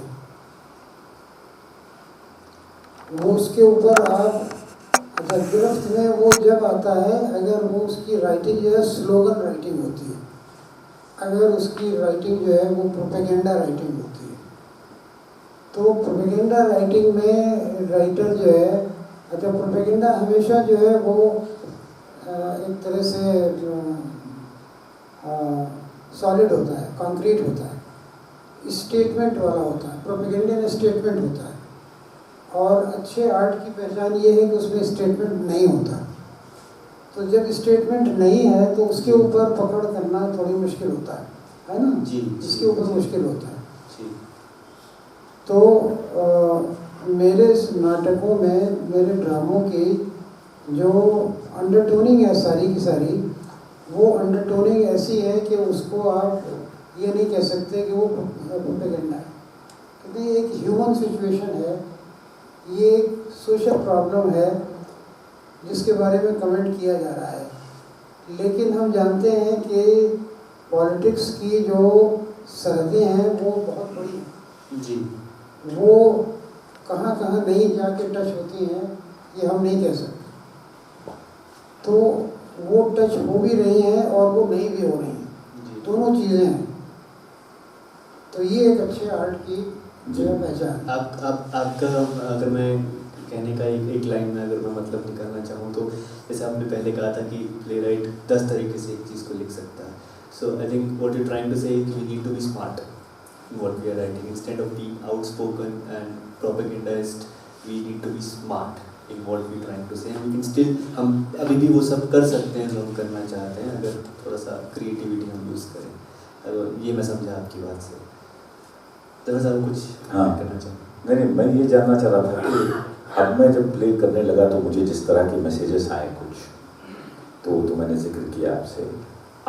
S4: वो उसके ऊपर आप अच्छा, गिरफ्त में वो जब आता है अगर वो उसकी राइटिंग जो है स्लोगन राइटिंग होती है, अगर उसकी राइटिंग जो है वो प्रोपेगेंडा राइटिंग होती है। तो प्रोपेगेंडा राइटिंग में राइटर जो है, अच्छा, प्रोपेगेंडा हमेशा जो है वो एक तरह से सॉलिड होता है, कंक्रीट होता है, स्टेटमेंट वाला होता है। प्रोपेगेंडा में स्टेटमेंट होता है, और अच्छे आर्ट की पहचान ये है कि उसमें स्टेटमेंट नहीं होता। तो जब स्टेटमेंट नहीं है तो उसके ऊपर पकड़ करना थोड़ी मुश्किल होता है ना
S3: जी,
S4: इसके ऊपर मुश्किल होता है
S3: जी।
S4: तो मेरे नाटकों में, मेरे ड्रामों की जो अंडरटोनिंग है सारी की सारी, वो अंडरटोनिंग ऐसी है कि उसको आप ये नहीं कह सकते कि वो प्रोपेगेंडा है, क्योंकि ये एक ह्यूमन सिचुएशन है, ये एक सोशल प्रॉब्लम है जिसके बारे में कमेंट किया जा रहा है। लेकिन हम जानते हैं कि पॉलिटिक्स की जो सरहदें हैं वो बहुत बड़ी हैं
S3: जी,
S4: वो कहाँ कहाँ नहीं जाके टच होती हैं ये हम नहीं कह सकते। तो वो टच हो भी रही हैं और वो नहीं भी हो रही हैं, दोनों चीज़ें हैं। तो ये एक अच्छे आर्ट की जो है पहचान।
S3: आपका अगर मैं कहने का एक लाइन में अगर मैं मतलब निकालना चाहूँ तो जैसे आपने पहले कहा था कि प्ले राइट 10 तरीके से एक चीज़ को लिख सकता है। So I think what you trying to say is we need to be smart in what we are writing instead of being outspoken and propagandist. We need to be smart in what we trying to say, and we can still, हम अभी भी वो सब कर सकते हैं जो हम करना चाहते हैं अगर थोड़ा सा क्रिएटिविटी हम यूज़ करें। ये मैं समझा आपकी बात से। तो साहब कुछ
S2: हाँ
S3: करना चाहूँ?
S2: नहीं, मैं ये जानना चाह रहा था कि अब मैं जब प्ले करने लगा तो मुझे जिस तरह के मैसेजेस आए कुछ, तो मैंने जिक्र किया आपसे।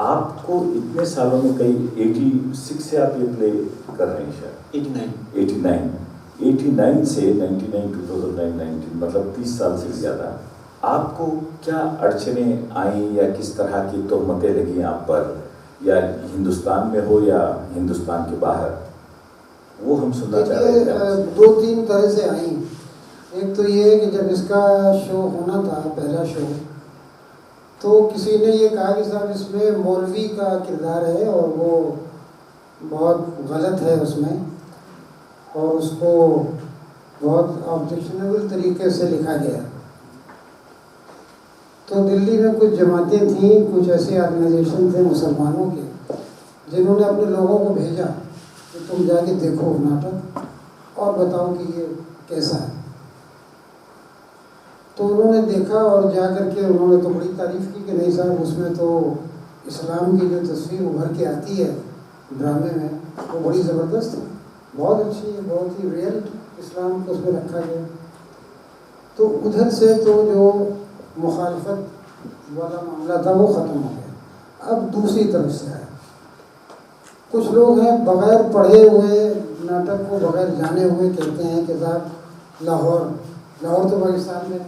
S2: आपको इतने सालों में कई 86 से आप ये प्ले कर रहे हैं शायद? 89 से 99 2009 19 मतलब 30 साल से ज़्यादा। आपको क्या अड़चनें आई या किस तरह की तोहमतें लगी आप पर, या हिंदुस्तान में हो या हिंदुस्तान के बाहर, वो हम सुनना चाह रहे थे।
S4: दो तीन तरह से आई। एक तो ये कि जब इसका शो होना था, पहला शो, तो किसी ने ये कहा कि साहब इसमें मौलवी का किरदार है और वो बहुत गलत है उसमें, और उसको बहुत ऑब्जेक्शनेबल तरीके से लिखा गया। तो दिल्ली में कुछ जमातें थीं, कुछ ऐसे ऑर्गेनाइजेशन थे मुसलमानों के, जिन्होंने अपने लोगों को भेजा कि तुम जाके देखो नाटक और बताओ कि ये कैसा है। तो उन्होंने देखा और जा कर के उन्होंने तो बड़ी तारीफ़ की कि नहीं साहब उसमें तो इस्लाम की जो तस्वीर उभर के आती है ड्रामे में, वो बड़ी ज़बरदस्त है, बहुत अच्छी है, बहुत ही रियल इस्लाम को उसमें रखा गया। तो उधर से तो जो मुखालफत वाला मामला था वो ख़त्म हो गया। अब दूसरी तरफ से आया, कुछ लोग हैं बग़ैर पढ़े हुए नाटक को बग़ैर जाने हुए कहते हैं कि साहब लाहौर तो पाकिस्तान में,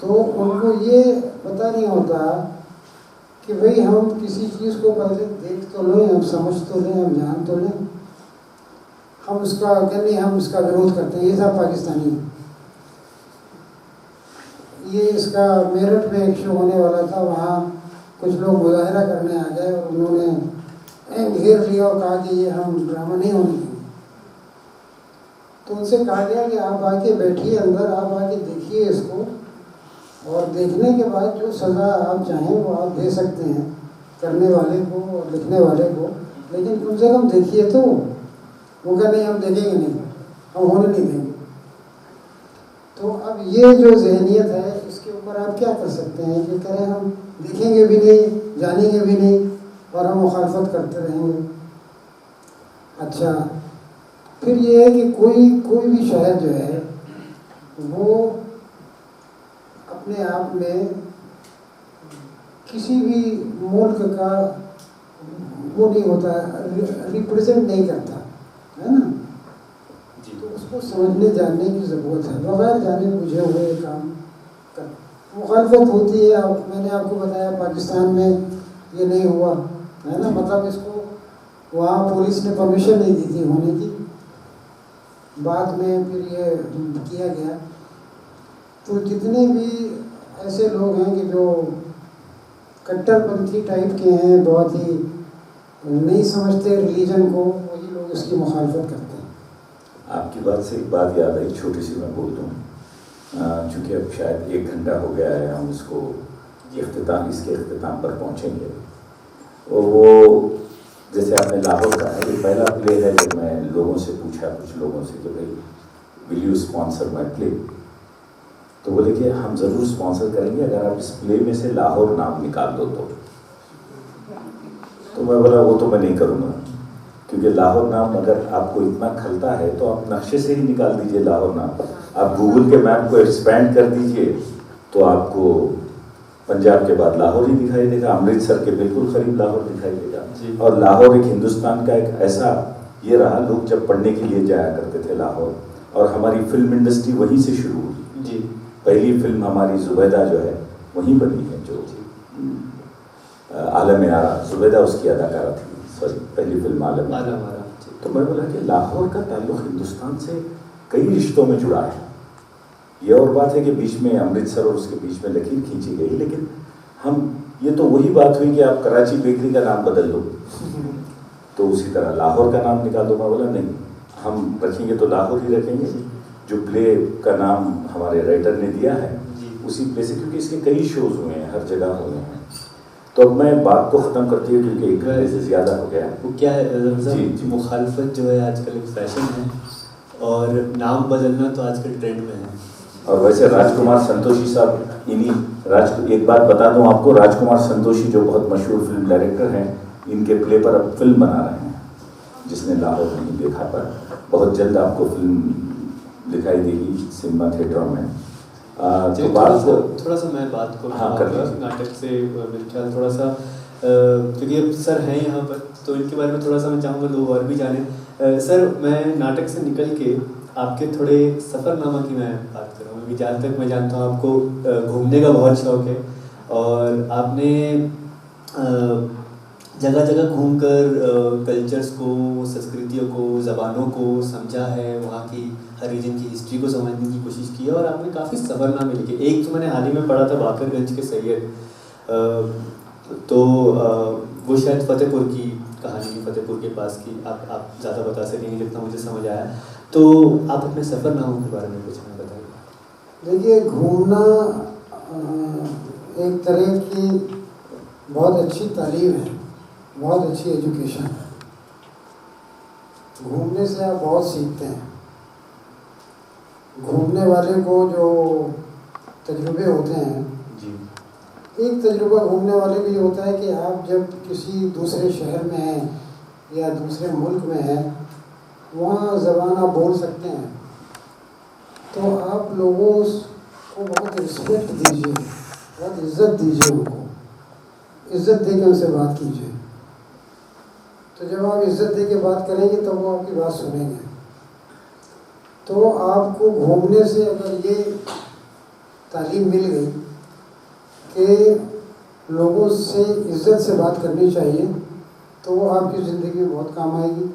S4: तो उनको ये पता नहीं होता कि भाई हम किसी चीज़ को पहले देख तो लें, हम समझ तो लें, हम जान तो लें, हम उसका कहते हम इसका विरोध करते हैं। ये सब पाकिस्तानी है। ये इसका मेरठ में एक शो होने वाला था, वहाँ कुछ लोग मुजाहरा करने आ गए और उन्होंने घेर लिया और कहा कि ये हम ड्रामा नहीं होने देंगे। तो उनसे कहा गया कि आप आके बैठिए अंदर, आप आके देखिए इसको, और देखने के बाद जो सज़ा आप चाहें वो आप दे सकते हैं करने वाले को और लिखने वाले को, लेकिन कम से कम देखिए तो। वो कहा नहीं हम देखेंगे नहीं, हम होने नहीं देंगे। तो अब ये जो जहनियत है इसके ऊपर आप क्या कर सकते हैं कि करें हम देखेंगे भी नहीं, जानेंगे भी नहीं और हम मुखालफत करते रहेंगे। अच्छा, फिर ये है कि कोई भी शहर जो है वो अपने आप में किसी भी मुल्क का वो नहीं होता, रिप्रेजेंट नहीं करता है ना जी। तो उसको समझने जानने की ज़रूरत है, बगैर जाने बुझे हुए काम कर मुखालफत होती है। अब मैंने आपको बताया पाकिस्तान में ये नहीं हुआ है ना, मतलब इसको वहाँ पुलिस ने परमिशन नहीं दी थी होने की, बाद में फिर ये किया गया। तो जितने भी ऐसे लोग हैं कि जो कट्टरपंथी टाइप के हैं, बहुत ही नहीं समझते रिलीजन को, वही लोग इसकी मुखालफत करते हैं।
S2: आपकी बात से एक बात याद आई, छोटी सी मैं बोल दूँ, चूँकि अब शायद 1 घंटा हो गया है, हम इसके अख्तिताम पर पहुँचेंगे। और वो जैसे आपने लाहौर का है, ये पहला प्ले है जब मैं लोगों से पूछा, कुछ लोगों से कि भाई will you sponsor my play, तो बोले कि हम ज़रूर स्पॉन्सर करेंगे अगर आप इस प्ले में से लाहौर नाम निकाल दो तो मैं बोला वो तो मैं नहीं करूँगा, क्योंकि लाहौर नाम अगर आपको इतना खलता है तो आप नक्शे से ही निकाल दीजिए लाहौर नाम। आप गूगल के मैप को एक्सपैंड कर दीजिए तो आपको पंजाब के बाद लाहौर ही दिखाई देगा, अमृतसर के बिल्कुल करीब लाहौर दिखाई देगा। और लाहौर एक हिंदुस्तान का एक ऐसा ये रहा, लोग जब पढ़ने के लिए जाया करते थे लाहौर, और हमारी फिल्म इंडस्ट्री वहीं से शुरू हुई जी। पहली फिल्म हमारी जुबैदा जो है वहीं बनी है, जो आलम आरा, जुबैदा उसकी अदाकारा थी, सॉरी पहली फिल्म आलम आरा। तो मैं बोला कि लाहौर का ताल्लुक हिंदुस्तान से कई रिश्तों में जुड़ा है। ये और बात है कि बीच में अमृतसर और उसके बीच में लकीर खींची गई, लेकिन हम ये तो वही बात हुई कि आप कराची बेकरी का नाम बदल दो तो उसी तरह लाहौर का नाम निकाल दो। मैं बोला नहीं, हम रखेंगे तो लाहौर ही रखेंगे, जो प्ले का नाम हमारे राइटर ने दिया है उसी प्ले से, क्योंकि इसके कई शोज हुए हैं, हर जगह हुए हैं। तो अब मैं बात को ख़त्म करती हूँ क्योंकि 1 घंटे से ज़्यादा हो गया।
S3: वो क्या है मुखालफत जो है आजकल एक फैशन है और नाम बदलना तो आजकल ट्रेंड में है।
S2: और वैसे राजकुमार संतोषी साहब एक बात बता दूं आपको, राजकुमार संतोषी जो बहुत मशहूर फिल्म डायरेक्टर हैं, इनके प्ले पर अब फिल्म बना रहे हैं, जिसने लाहौर नहीं देखा पर बहुत जल्द आपको फिल्म दिखाई देगी सिनेमा थिएटरों में। तो बात
S3: थोड़ा सा मैं बात को नाटक से मेरे ख्याल थोड़ा सा क्योंकि अब सर हैं यहाँ पर, तो इनके बारे में थोड़ा सा मैं चाहूँगा लोग और भी जाने। सर, मैं नाटक से निकल के आपके थोड़े सफ़रनामा की मैं बात कर रहा हूँ, क्योंकि जहाँ तक मैं जानता हूँ आपको घूमने का बहुत शौक़ है और आपने जगह जगह घूमकर कल्चर्स को, संस्कृतियों को, ज़बानों को समझा है, वहाँ की हर रीजन की हिस्ट्री को समझने की कोशिश की है और आपने काफ़ी सफ़रनामे लिखे। एक तो मैंने हाल ही में पढ़ा था बाकरगंज के सैयद, तो वो शायद फतेहपुर की कहानी की, फतेहपुर के पास की, आप ज़्यादा बता सकेंगे जितना मुझे समझ आया। तो आप अपने सफ़रनामों के बारे में कुछ हमें बताइए।
S4: देखिए, घूमना एक तरह की बहुत अच्छी तालीम है, बहुत अच्छी एजुकेशन है। घूमने से आप बहुत सीखते हैं। घूमने वाले को जो तजुर्बे होते हैं
S3: जी,
S4: एक तजुर्बा घूमने वाले को ये होता है कि आप जब किसी दूसरे शहर में हैं या दूसरे मुल्क में हैं, वहाँ ज़बान आप बोल सकते हैं, तो आप लोगों को बहुत रिस्पेक्ट दीजिए, बहुत इज़्ज़त दीजिए, उनको इज़्ज़त दे के उनसे बात कीजिए। तो जब आप इज़्ज़त दे के बात करेंगे तो वो आपकी बात सुनेंगे। तो आपको घूमने से अगर ये तालीम मिल गई कि लोगों से इज़्ज़त से बात करनी चाहिए, तो वो आपकी ज़िंदगी में बहुत काम आएगी।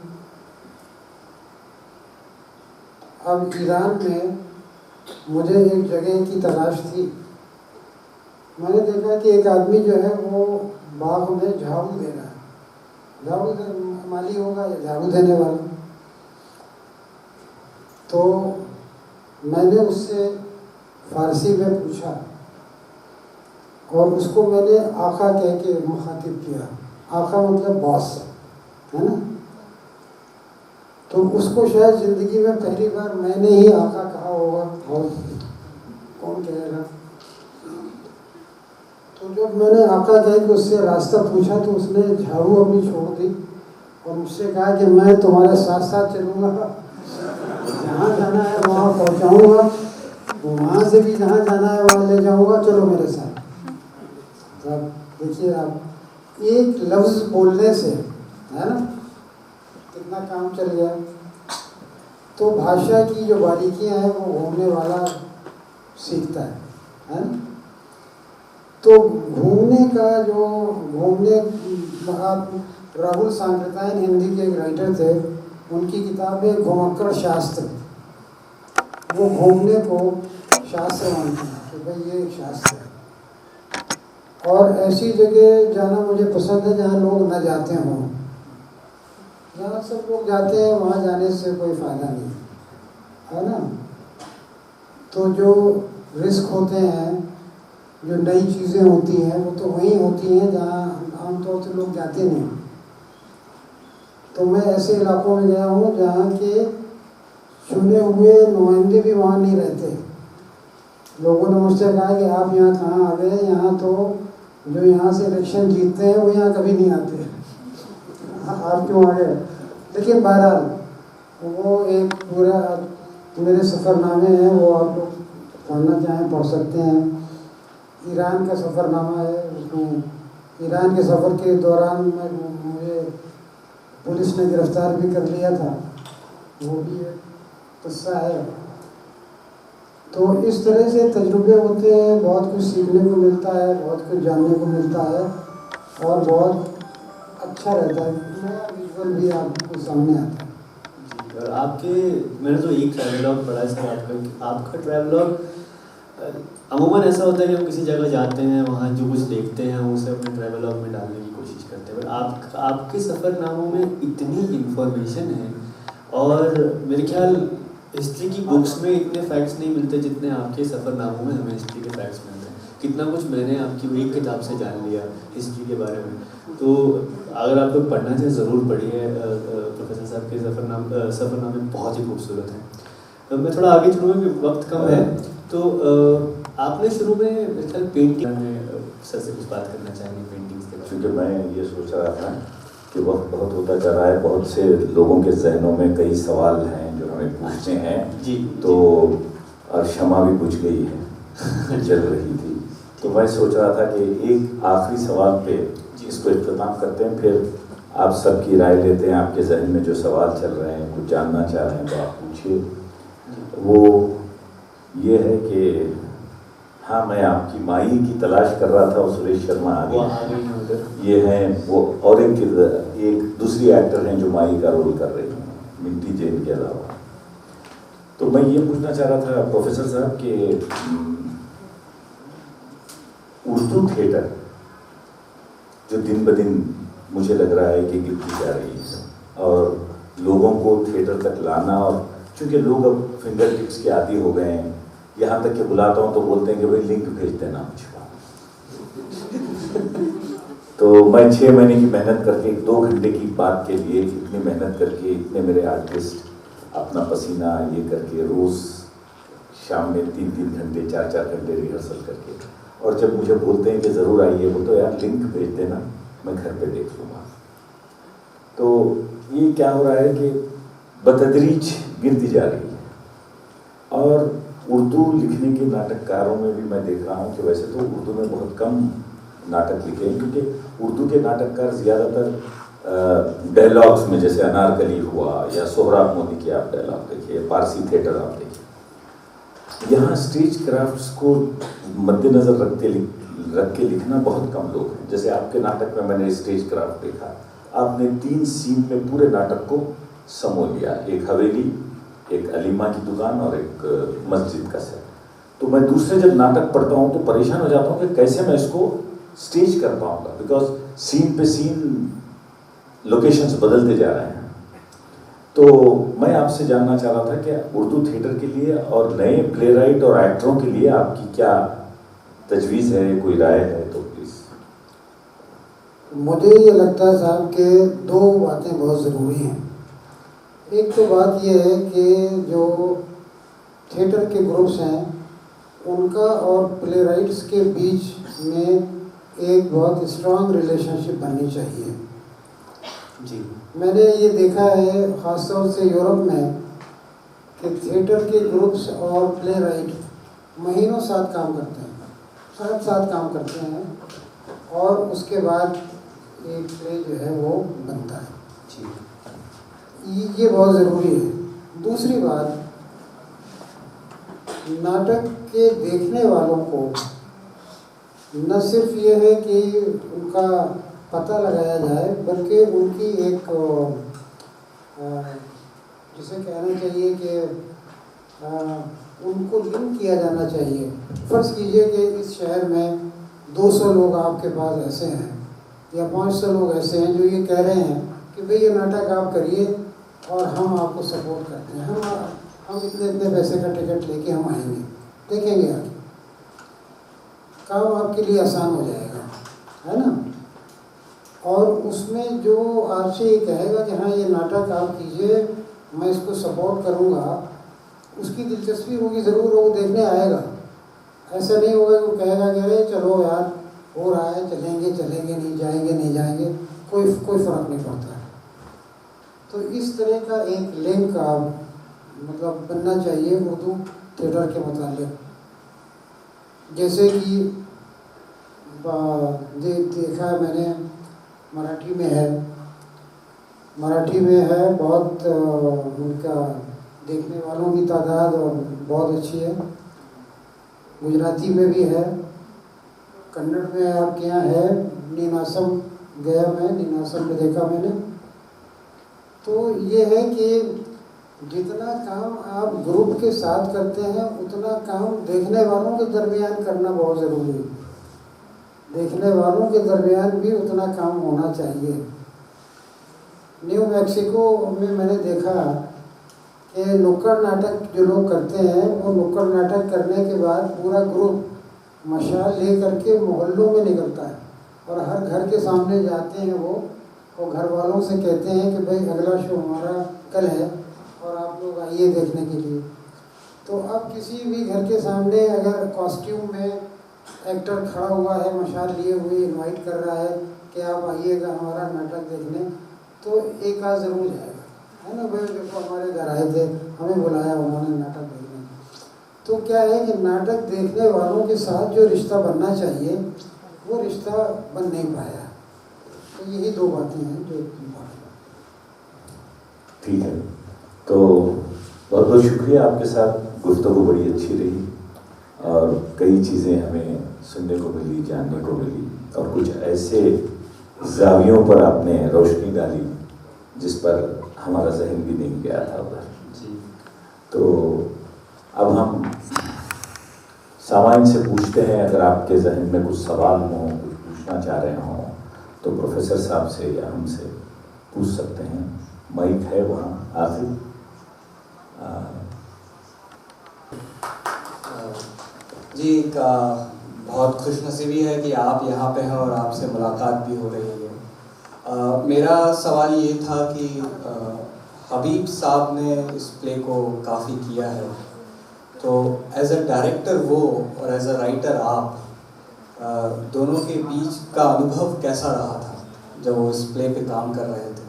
S4: अब ईरान में मुझे एक जगह की तलाश थी। मैंने देखा कि एक आदमी जो है वो बाग में झाड़ू दे रहा है। झाड़ू माली होगा या झाड़ू देने वाला। तो मैंने उससे फ़ारसी में पूछा और उसको मैंने आका कह के मुखातिब किया। आका मतलब बॉस, है ना। तो उसको शायद ज़िंदगी में पहली बार मैंने ही आका कहा होगा, और कौन कहेगा। तो जब मैंने आका कह के उससे रास्ता पूछा तो उसने झाड़ू अपनी छोड़ दी और मुझसे कहा कि मैं तुम्हारे साथ साथ चलूँगा, जहाँ जाना है वहाँ पहुँचाऊँगा, वहाँ से भी जहाँ जाना है वहाँ ले जाऊँगा, चलो मेरे साथ। तब देखिए आप, एक लफ्ज़ बोलने से, है ना, कितना काम चल गया। तो भाषा की जो बारीकियाँ हैं वो घूमने वाला सीखता है ना। तो घूमने का जो आप राहुल सांकृत्यायन हिंदी के एक राइटर थे, उनकी किताब है घुमक्कड़ शास्त्र। वो घूमने को शास्त्र मानते हैं कि भाई ये एक शास्त्र है। और ऐसी जगह जाना मुझे पसंद है जहाँ लोग न जाते हों। जहाँ सब लोग जाते हैं वहाँ जाने से कोई फ़ायदा नहीं है ना। तो जो रिस्क होते हैं, जो नई चीज़ें होती हैं, वो तो वहीं होती हैं जहाँ आमतौर से लोग जाते नहीं। तो मैं ऐसे इलाकों में गया हूँ जहाँ के चुने हुए नुमाइंदे भी वहाँ नहीं रहते। लोगों ने मुझसे कहा कि आप यहाँ कहाँ आ गए, यहाँ तो जो यहाँ से इलेक्शन जीतते हैं वो यहाँ कभी नहीं आते, आप क्यों आ गए। लेकिन बहरहाल वो एक पूरा मेरे सफ़रनामे हैं, वो आप लोग पढ़ना चाहें पढ़ सकते हैं। ईरान का सफ़रनामा है, उसमें ईरान के सफ़र के दौरान मुझे पुलिस ने गिरफ़्तार भी कर लिया था, वो भी एक किस्सा है। तो इस तरह से तजुर्बे होते हैं, बहुत कुछ सीखने को मिलता है, बहुत कुछ जानने को मिलता है और बहुत अच्छा रहता है। नया विजुअल भी आपको सामने आता है।
S3: और आपके, मैंने तो एक ट्रैवलॉग पढ़ा है सर आपका ट्रैवलॉग अमूमन ऐसा होता है कि हम किसी जगह जाते हैं, वहाँ जो कुछ देखते हैं उसे अपने ट्रैवलॉग में डालने की कोशिश करते हैं। पर आपके सफ़रनामों में इतनी इन्फॉर्मेशन है और मेरे ख्याल हिस्ट्री की बुक्स में इतने फैक्ट्स नहीं मिलते जितने आपके सफ़रनामों में हमें हिस्ट्री के फैक्ट्स मिलते हैं। कितना कुछ मैंने आपकी एक किताब से जान लिया हिस्ट्री के बारे में। तो अगर आप लोग पढ़ना चाहें ज़रूर पढ़िए। प्रोफेसर साहब के सफ़रनामे बहुत ही खूबसूरत हैं। मैं थोड़ा आगे चलूँगा कि वक्त कम है। तो आपने शुरू में मेरे ख्याल पेंटिंग में सर से कुछ बात करना चाहेंगे पेंटिंग्स के बारे
S2: क्योंकि मैं ये सोच रहा था कि वक्त बहुत होता जा रहा है, बहुत से लोगों के जहनों में कई सवाल हैं जो हमें पूछने हैं
S3: जी
S2: तो और क्षमा भी पूछ गई है चल रही थी, तो मैं सोच रहा था कि एक आखिरी सवाल पे इसको इख्तिताम करते हैं, फिर आप सबकी राय लेते हैं। आपके जहन में जो सवाल चल रहे हैं, कुछ जानना चाह रहे हैं तो आप पूछिए। वो ये है कि हाँ, मैं आपकी माई की तलाश कर रहा था और सुरेश शर्मा आ गए। ये हैं वो, और एक दूसरी एक्टर हैं जो माई का रोल कर रही हैं, मिंटी जैन के अलावा। तो मैं ये पूछना चाह रहा था प्रोफेसर साहब कि उर्दू थिएटर जो दिन ब दिन मुझे लग रहा है कि गिरती जा रही है, और लोगों को थिएटर तक लाना, और चूँकि लोग अब फिंगर टिप्स के आदी हो गए हैं, यहाँ तक कि बुलाता हूँ तो बोलते हैं कि भाई लिंक भेज देना मुझको। तो मैं 6 महीने की मेहनत करके 2 घंटे की बात के लिए इतनी मेहनत करके, इतने मेरे आर्टिस्ट अपना पसीना ये करके रोज़ शाम में 3-3 घंटे 4-4 घंटे रिहर्सल करके, और जब मुझे बोलते हैं कि ज़रूर आइए, वो तो यार लिंक भेज देना, मैं घर पे देख लूँगा। तो ये क्या हो रहा है कि बतदरीज गिरती जा रही है। और उर्दू लिखने के नाटककारों में भी मैं देख रहा हूँ कि वैसे तो उर्दू में बहुत कम नाटक लिखे हैं, क्योंकि उर्दू के नाटककार ज़्यादातर डायलॉग्स में, जैसे अनारकली हुआ या सोहराब मोदी के आप डायलॉग देखिए, पारसी थिएटर आप देखिए, यहाँ स्टेज क्राफ्ट्स को मद्देनज़र रख के लिखना बहुत कम लोग हैं। जैसे आपके नाटक में मैंने स्टेज क्राफ्ट देखा, आपने 3 सीन में पूरे नाटक को समो लिया, एक हवेली, एक अलीमा की दुकान और एक मस्जिद का सेट। तो मैं दूसरे जब नाटक पढ़ता हूँ तो परेशान हो जाता हूँ कि कैसे मैं इसको स्टेज कर पाऊँगा, बिकॉज सीन पे सीन लोकेशंस बदलते जा रहे हैं। तो मैं आपसे जानना चाह रहा था कि उर्दू थिएटर के लिए और नए प्ले राइट और एक्टरों के लिए आपकी क्या तजवीज़ है, कोई राय है तो प्लीज़।
S4: मुझे ये लगता है साहब कि 2 बातें बहुत ज़रूरी हैं। एक तो बात ये है कि जो थिएटर के ग्रुप्स हैं उनका और प्ले राइट्स के बीच में एक बहुत स्ट्रांग रिलेशनशिप बननी चाहिए।
S3: जी,
S4: मैंने ये देखा है ख़ासतौर से यूरोप में कि थिएटर के ग्रुप्स और प्ले राइट महीनों साथ काम करते हैं, साथ काम करते हैं, और उसके बाद एक प्ले जो है वो बनता है। ये बहुत ज़रूरी है। दूसरी बात, नाटक के देखने वालों को न सिर्फ ये है कि उनका पता लगाया जाए, बल्कि उनकी एक जिसे कहना चाहिए कि उनको लिंक किया जाना चाहिए। फ़र्ज़ कीजिए कि इस शहर में 200 लोग आपके पास ऐसे हैं या 500 लोग ऐसे हैं जो ये कह रहे हैं कि भाई ये नाटक आप करिए और हम आपको सपोर्ट करते हैं, हम इतने पैसे का टिकट लेके हम आएंगे, देखेंगे आगे, काम आपके लिए आसान हो जाएगा, है ना। और उसमें जो आपसे ये कहेगा कि हाँ ये नाटक आप कीजिए, मैं इसको सपोर्ट करूँगा, उसकी दिलचस्पी होगी ज़रूर, वो देखने आएगा। ऐसा नहीं होगा कि वो कहेगा कि अरे चलो यार हो रहा है, चलेंगे नहीं जाएंगे, कोई फ़र्क नहीं पड़ता है। तो इस तरह का एक लिंक मतलब बनना चाहिए उर्दू थिएटर के मुताल्लिक़। जैसे कि देखा है मैंने, मराठी में है बहुत, उनका देखने वालों की तादाद और बहुत अच्छी है। गुजराती में भी है, कन्नड़ में आपके यहाँ है, नीनासम गया मैं, नीनासम में देखा मैंने। तो ये है कि जितना काम आप ग्रुप के साथ करते हैं उतना काम देखने वालों के दरमियान करना बहुत ज़रूरी है। देखने वालों के दरमियान भी उतना काम होना चाहिए। न्यू मैक्सिको में मैंने देखा कि नुक्कड़ नाटक जो लोग करते हैं वो नुक्कड़ नाटक करने के बाद पूरा ग्रुप मशाल ले करके मोहल्लों में निकलता है और हर घर के सामने जाते हैं वो, और घर वालों से कहते हैं कि भाई अगला शो हमारा कल है और आप लोग आइए देखने के लिए। तो अब किसी भी घर के सामने अगर कॉस्ट्यूम में एक्टर खड़ा हुआ है, मशाल लिए हुए इनवाइट कर रहा है कि आप आइएगा हमारा नाटक देखने, तो एक आध ज़रूर जाएगा, है ना। भाई देखो हमारे घर आए थे, हमें बुलाया उन्होंने नाटक देखने। तो क्या है कि नाटक देखने वालों के साथ जो रिश्ता बनना चाहिए वो रिश्ता बन नहीं पाया। तो यही दो बातें हैं जो
S2: ठीक है। तो बहुत बहुत शुक्रिया, आपके साथ गुफ्तगू बड़ी अच्छी रही और कई चीज़ें हमें सुनने को मिली, जानने को मिली, और कुछ ऐसे जावियों पर आपने रोशनी डाली जिस पर हमारा जहन भी नहीं गया था उधर। तो अब हम सामान्य से पूछते हैं, अगर आपके जहन में कुछ सवाल हों, कुछ पूछना चाह रहे हों, तो प्रोफेसर साहब से या हमसे पूछ सकते हैं। माइक है वहाँ आखिर।
S5: जी, बहुत खुशनसीबी है कि आप यहाँ पे हैं और आपसे मुलाकात भी हो रही है। मेरा सवाल ये था कि हबीब साहब ने इस प्ले को काफ़ी किया है, तो एज अ डायरेक्टर वो और एज अ राइटर आप, दोनों के बीच का अनुभव कैसा रहा था जब वो इस प्ले पे काम कर रहे थे?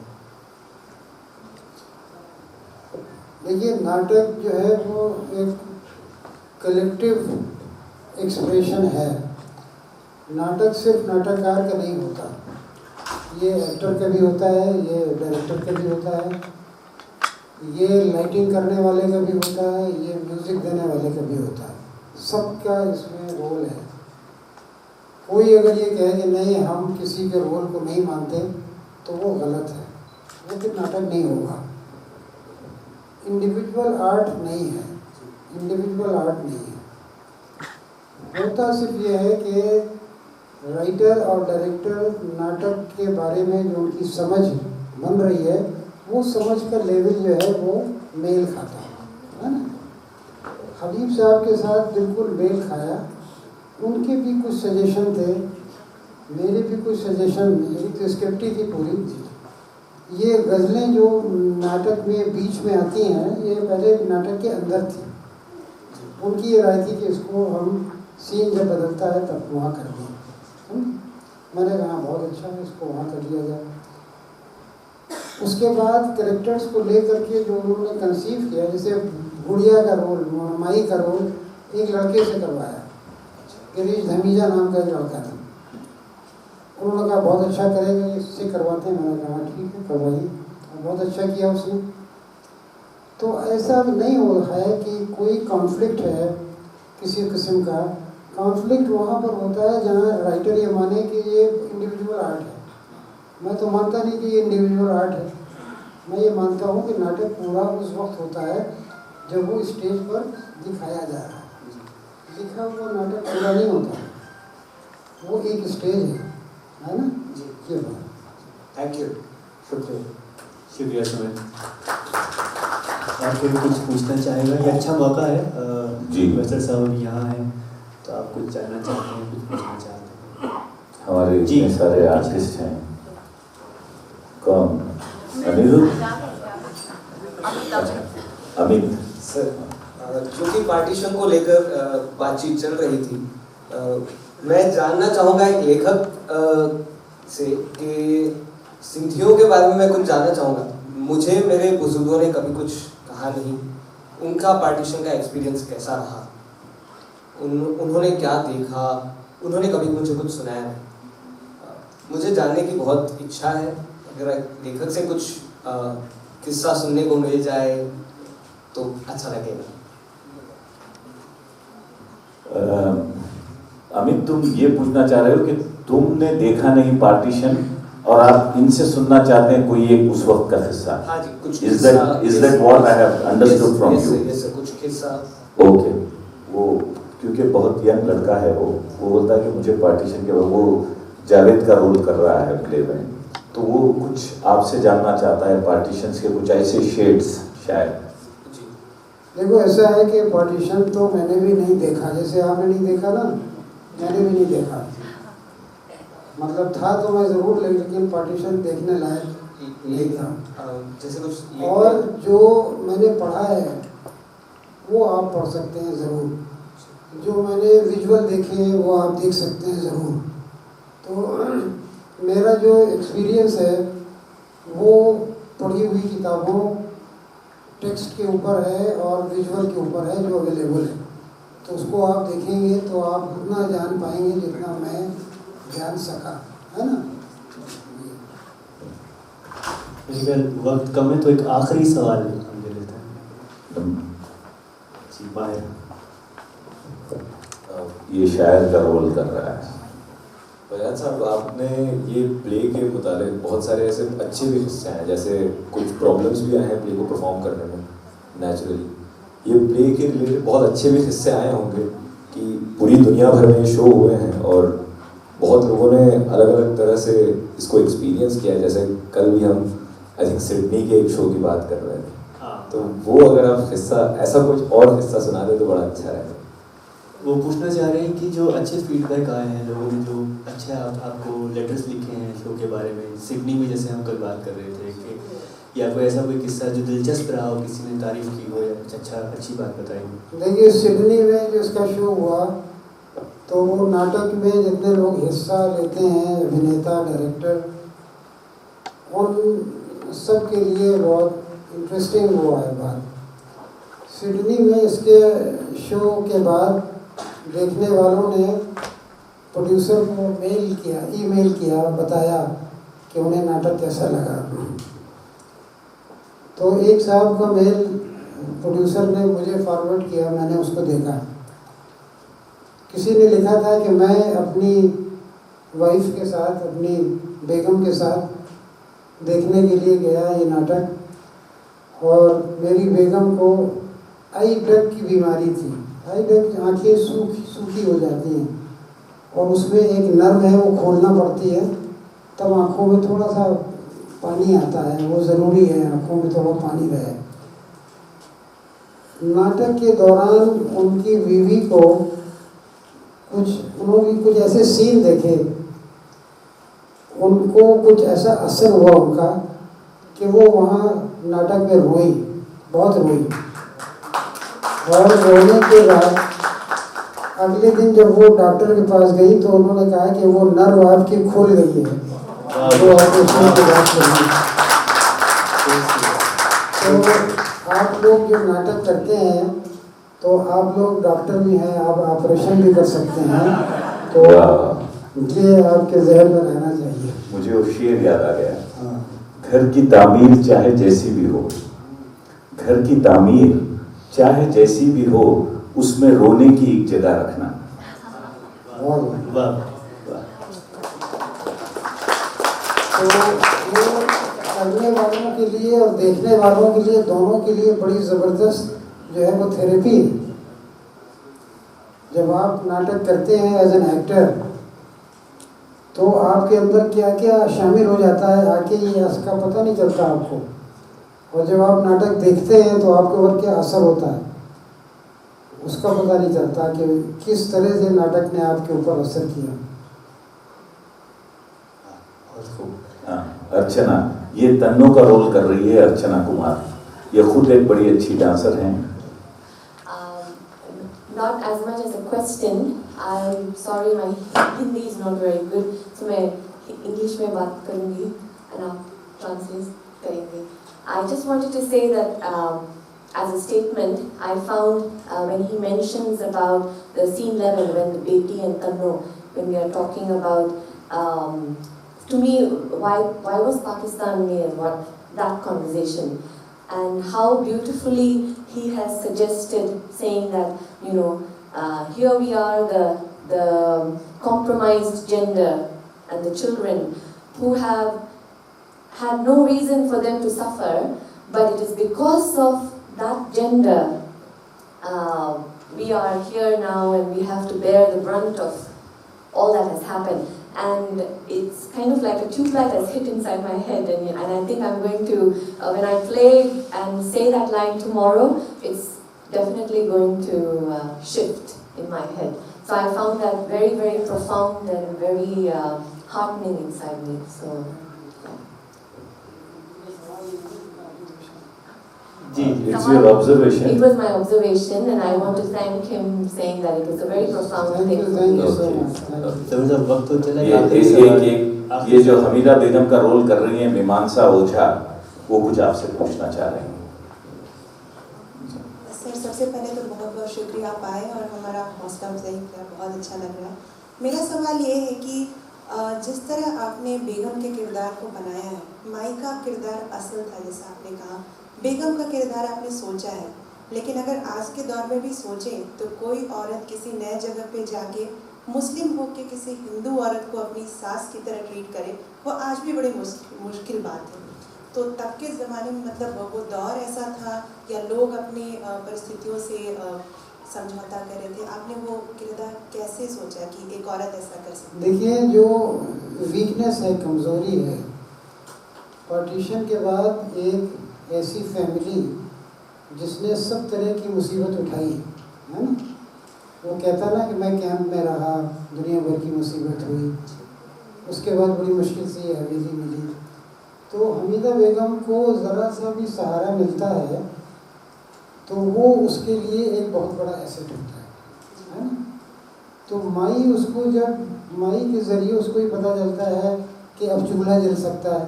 S4: देखिए, नाटक जो है वो एक कलेक्टिव एक्सप्रेशन है। नाटक सिर्फ नाटककार का नहीं होता, ये एक्टर का भी होता है, ये डायरेक्टर का भी होता है, ये लाइटिंग करने वाले का भी होता है, ये म्यूज़िक देने वाले का भी होता है। सबका इसमें रोल है। कोई अगर ये कहे कि नहीं हम किसी के रोल को नहीं मानते तो वो गलत है, वो फिर नाटक नहीं होगा। इंडिविजुअल आर्ट नहीं है, इंडिविजुअल आर्ट नहीं है। होता सिर्फ ये है कि राइटर और डायरेक्टर नाटक के बारे में जो उनकी समझ बन रही है, वो समझ का लेवल जो है वो मेल खाता है ना। हबीब साहब के साथ बिल्कुल मेल खाया। उनके भी कुछ सजेशन थे, मेरे भी कुछ सजेशन, मेरी तो स्क्रिप्ट ही थी पूरी। ये गज़लें जो नाटक में बीच में आती हैं, ये पहले नाटक के अंदर थी। उनकी ये राय थी कि इसको हम सीन जब बदलता है तब वहाँ कर दें। मैंने कहा बहुत अच्छा है, इसको वहाँ कर दिया जाए। उसके बाद कैरेक्टर्स को लेकर के जो उन्होंने कंसीव किया, जैसे गुड़िया का रोल, माई का रोल एक लड़के से करवाया, गिरीश धमीजा नाम का एक लड़का था। उन्होंने कहा बहुत अच्छा करेगा, इससे करवाते हैं। मैंने कहा ठीक है करवाइए, बहुत अच्छा किया उसने। तो ऐसा नहीं हो रहा है कि कोई कॉन्फ्लिक्ट है किसी किस्म का। कॉन्फ्लिक्ट वहाँ पर होता है जहाँ राइटर ये माने कि ये इंडिविजुअल आर्ट है। मैं तो मानता नहीं कि ये इंडिविजुअल आर्ट है। मैं ये मानता हूँ कि नाटक पूरा उस वक्त होता है जब वो स्टेज पर दिखाया जा रहा है। लिखा हुआ नाटक पूरा नहीं होता, वो एक स्टेज है ना जी। ये बात।
S5: थैंक यू, शुक्रिया।
S3: शुक्रिया सुमित। आप कोई कुछ पूछना चाहेगा? ये अच्छा मौका है,
S2: जी
S3: प्रोफेसर साहब यहाँ हैं तो आप कुछ जानना चाहते हैं, कुछ पूछना चाहते हैं?
S2: हमारे इतने सारे आर्टिस्ट हैं। कौन? अनिरुद्ध? अमित
S5: सर, क्योंकि पार्टीशन को लेकर बातचीत चल रही थी, मैं जानना चाहूँगा एक लेखक से कि सिंधियों के बारे में मैं कुछ जानना चाहूँगा। मुझे मेरे बुजुर्गों ने कभी कुछ कहा नहीं, उनका पार्टीशन का एक्सपीरियंस कैसा रहा, उन्होंने क्या देखा, उन्होंने कभी मुझे कुछ सुनाया नहीं। मुझे जानने की बहुत इच्छा है, अगर लेखक से कुछ किस्सा सुनने को मिल जाए तो अच्छा लगेगा।
S2: अमित, तुम ये पूछना चाह रहे हो कि तुमने देखा नहीं पार्टीशन और आप इनसे सुनना चाहते हैं कोई एक उस वक्त का किस्सा?
S5: हाँ जी, कुछ
S2: Is that what I have understood from you?
S5: Yes, कुछ किस्सा।
S2: ओके, वो क्योंकि बहुत यंग लड़का है, वो बोलता है कि मुझे पार्टीशन के बाद, वो जावेद का रोल कर रहा है प्ले में, तो वो कुछ आपसे जानना चाहता है पार्टीशन के कुछ ऐसे शेड्स शायद।
S4: देखो ऐसा है कि पार्टीशन तो मैंने भी नहीं देखा, जैसे आपने नहीं देखा ना, मैंने भी नहीं देखा। मतलब था तो मैं ज़रूर, लेकिन पार्टीशन देखने लायक नहीं था।
S5: जैसे कुछ
S4: और जो मैंने पढ़ा है वो आप पढ़ सकते हैं ज़रूर। जो मैंने विजुअल देखे हैं वो आप देख सकते हैं ज़रूर। तो मेरा जो एक्सपीरियंस है वो पढ़ी हुई किताबों टेक्स्ट के ऊपर है और विजुअल के ऊपर है जो अवेलेबल है। तो उसको आप देखेंगे तो आप उतना जान पाएंगे जितना मैं जान सका, है ना।
S3: वक्त कम है तो एक आखिरी सवाल हम ले लेते हैं जी। बाहर
S2: ये शायर का रोल कर रहा है।
S1: फैजान साहब, आपने ये प्ले के मुतालिक बहुत सारे ऐसे अच्छे भी हिस्से हैं, जैसे कुछ प्रॉब्लम्स भी आए हैं प्ले को परफॉर्म करने में नेचुरली। ये प्ले के रिलेटेड बहुत अच्छे भी हिस्से आए होंगे कि पूरी दुनिया भर में शो हुए हैं और बहुत लोगों ने अलग अलग तरह से इसको एक्सपीरियंस किया है। जैसे कल भी हम आई थिंक सिडनी के एक शो की बात कर रहे थे, तो वो अगर आप हिस्सा ऐसा कुछ और हिस्सा सुना दे तो बड़ा अच्छा रहेगा।
S3: वो पूछना चाह रहे हैं कि जो अच्छे फीडबैक आए हैं लोगों ने, जो अच्छे आपको लेटर्स लिखे हैं शो के बारे में, सिडनी में जैसे हम कल बात कर रहे थे कि या कोई ऐसा कोई किस्सा जो दिलचस्प रहा हो, किसी ने तारीफ की हो या कुछ अच्छी बात बताई।
S4: देखिए, सिडनी में जो इसका शो हुआ तो वो नाटक में जितने लोग हिस्सा लेते हैं, अभिनेता, डायरेक्टर, उन सब के लिए बहुत इंटरेस्टिंग हुआ है बात। सिडनी में इसके शो के बाद देखने वालों ने प्रोड्यूसर को ईमेल किया, बताया कि उन्हें नाटक कैसा लगा। तो एक साहब का मेल प्रोड्यूसर ने मुझे फॉरवर्ड किया, मैंने उसको देखा। किसी ने लिखा था कि मैं अपनी वाइफ के साथ, अपनी बेगम के साथ देखने के लिए गया ये नाटक, और मेरी बेगम को आई ड्रग की बीमारी थी। आई ड्रग, आँखें सूखी हो जाती हैं और उसमें एक नर्व है वो खोलना पड़ती है, तब आँखों में थोड़ा सा पानी आता है, वो ज़रूरी है आँखों में थोड़ा पानी रहे। नाटक के दौरान उनकी बीवी को उन्होंने कुछ ऐसे सीन देखे, उनको कुछ ऐसा असर हुआ उनका कि वो वहाँ नाटक में रोई, बहुत रोई। और रोने के बाद अगले दिन जब वो डॉक्टर के पास गई तो उन्होंने कहा कि वो नर्व आपकी खुल गई है, तो ऑपरेशन की बात करेंगे। तो आप लोग जो नाटक करते हैं तो आप लोग डॉक्टर भी हैं, आप ऑपरेशन भी कर सकते हैं, तो ये आपके जहन में रहना चाहिए।
S2: मुझे वो शेर याद आ गया, घर की तामीर चाहे जैसी भी हो, घर की तामीर चाहे जैसी भी हो, उसमें रोने की एक जगह रखना।
S4: तो वो करने वालों के लिए और देखने वालों के लिए, दोनों के लिए बड़ी ज़बरदस्त जो है वो थेरेपी है। जब आप नाटक करते हैं एज एन एक्टर तो आपके अंदर क्या क्या शामिल हो जाता है आके ये इसका पता नहीं चलता आपको, और जब आप नाटक देखते हैं तो आपके ऊपर क्या असर होता है उसका पता नहीं चलता कि किस तरह से नाटक ने आपके ऊपर असर किया।
S2: अर्चना, ये तन्नों का रोल कर रही है अर्चना कुमार, ये खुद एक बड़ी अच्छी डांसर हैं।
S6: Not as much as a question. I'm sorry, my Hindi is not very good, so मैं English में बात करूँगी and आप translate करेंगे. I just wanted to say that as a statement, I found when he mentions about the scene level, when Beti and Tanno, when we are talking about, to me, why was Pakistan made, what that conversation, and how beautifully he has suggested, saying that, you know, here we are, the compromised gender and the children who have had no reason for them to suffer, but it is because of that gender we are here now and we have to bear the brunt of all that has happened. And it's kind of like a tube-light has hit inside my head, and I think I'm going to, when I play and say that line tomorrow, it's definitely going to shift in my head. So I found that very, very profound and very heartening inside me. So,
S2: It's your observation.
S6: It was my observation, and I want to thank him saying that it was a very profound thing.
S4: Thank you so
S2: Okay.
S4: much.
S3: Sir जब वक्त तो चला
S2: ये जो हमीदा बेगम का role कर रही हैं मीमांसा ओझा, वो कुछ आपसे पूछना चाह रहे हैं।
S7: सर सबसे पहले तो बहुत बहुत शुक्रिया आप आए और हमारा हौसला अफजाई किया, बहुत अच्छा लग रहा है। मेरा सवाल ये है कि जिस तरह आपने बेगम के किरदार को बनाया है, माई का किरदार असल था जैसा आपने कहा, बेगम का किरदार आपने सोचा है, लेकिन अगर आज के दौर में भी सोचें तो कोई औरत किसी नए जगह पे जाके मुस्लिम होके किसी हिंदू औरत को अपनी सास की तरह ट्रीट करे, वो आज भी बड़ी मुश्किल बात है। तो तब के ज़माने में मतलब वो दौर ऐसा था या लोग अपनी परिस्थितियों से समझौता कर रहे थे, आपने वो किरदार कैसे सोचा कि एक औरत ऐसा कर सकती है?
S4: देखिए, जो वीकनेस है, कमज़ोरी है, पार्टीशन के बाद एक ऐसी फैमिली जिसने सब तरह की मुसीबत उठाई है ना, वो कहता ना कि मैं कैंप में रहा, दुनिया भर की मुसीबत हुई, उसके बाद बड़ी मुश्किल से ये हवेली मिली। तो हमीदा बेगम को ज़रा सा भी सहारा मिलता है तो वो उसके लिए एक बहुत बड़ा एसेट होता है ना। तो माई उसको, जब माई के ज़रिए उसको ही पता चलता है कि अब चूल्हा जल सकता है,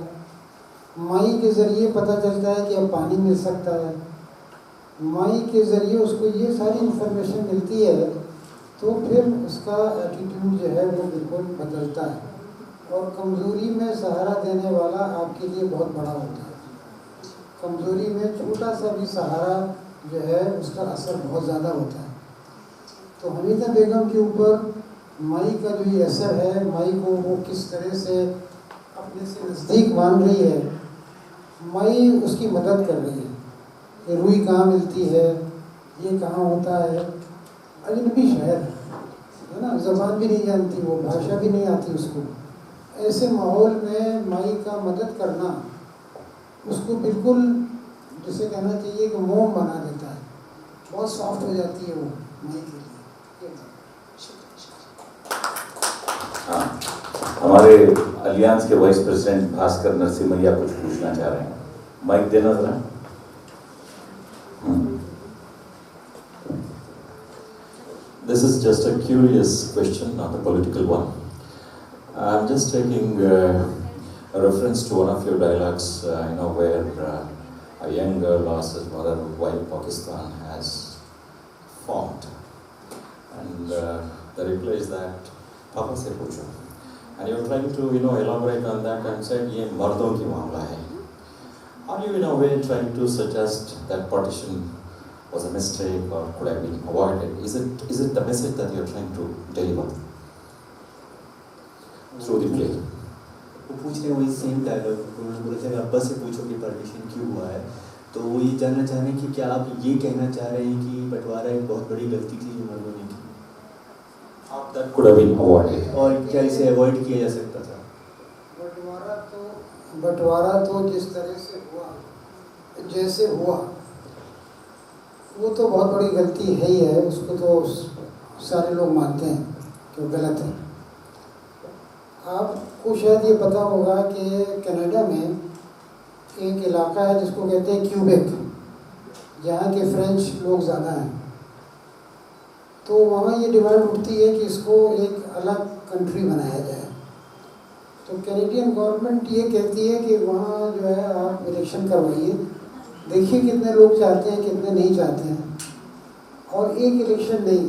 S4: माई के ज़रिए पता चलता है कि अब पानी मिल सकता है, माई के ज़रिए उसको ये सारी इन्फॉर्मेशन मिलती है, तो फिर उसका एटीट्यूड जो है वो बिल्कुल बदलता है। और कमज़ोरी में सहारा देने वाला आपके लिए बहुत बड़ा होता है। कमज़ोरी में छोटा सा भी सहारा जो है उसका असर बहुत ज़्यादा होता है। तो हमीदा बेगम के ऊपर माई का जो ये असर है, माई को वो किस तरह से अपने से नज़दीक मान रही है, माई उसकी मदद कर रही है कि रुई कहाँ मिलती है, ये कहाँ होता है, अजनबी शहर है ना, ज़बान भी नहीं जानती वो, भाषा भी नहीं आती उसको। ऐसे माहौल में माई का मदद करना उसको बिल्कुल जिसे कहना चाहिए कि मोम बना देता है, बहुत सॉफ्ट हो जाती है वो माई के लिए।
S2: हाँ, हमारे अलियांस के वाइस प्रेसिडेंट भास्कर नरसिम्हा कुछ पूछना चाह रहे हैं, माइक देना जरा।
S8: This is just a curious question, not a political one. I'm just taking a reference to one of your dialogues, where a young girl lost his mother while Pakistan has formed. And the reply is that, Papa se pucho. And you're trying to, elaborate on that and said, ye mardon ki मामला है. Are you in a way trying to suggest that partition was a mistake or could have been avoided? Is it the message that you're trying to deliver through the play?
S3: वो पूछ रहे हैं वही same dialogue, उन्होंने बोला था अब्बा से पूछो कि पार्टीशन क्यों हुआ है, तो वो ये जानना चाह रहे हैं कि क्या आप ये कहना चाह रहे हैं कि बंटवारा एक बहुत बड़ी गलती थी जो मर्दों ने की,
S8: That could have been avoided.
S3: और क्या इसे अवॉइड किया जा सकता था?
S4: बंटवारा तो जिस तरह से हुआ, जैसे हुआ, वो तो बहुत बड़ी गलती है ही है, उसको तो सारे लोग मानते हैं कि वो गलत है। आपको शायद ये पता होगा कि कनाडा में एक इलाका है जिसको कहते हैं क्यूबेक, जहाँ के फ्रेंच लोग ज़्यादा हैं। तो वहाँ ये डिमांड उठती है कि इसको एक अलग कंट्री बनाया जाए। तो कैनेडियन गवर्नमेंट ये कहती है कि वहाँ जो है आप इलेक्शन करवाइए, देखिए कितने लोग चाहते हैं कितने नहीं चाहते हैं, और एक इलेक्शन नहीं,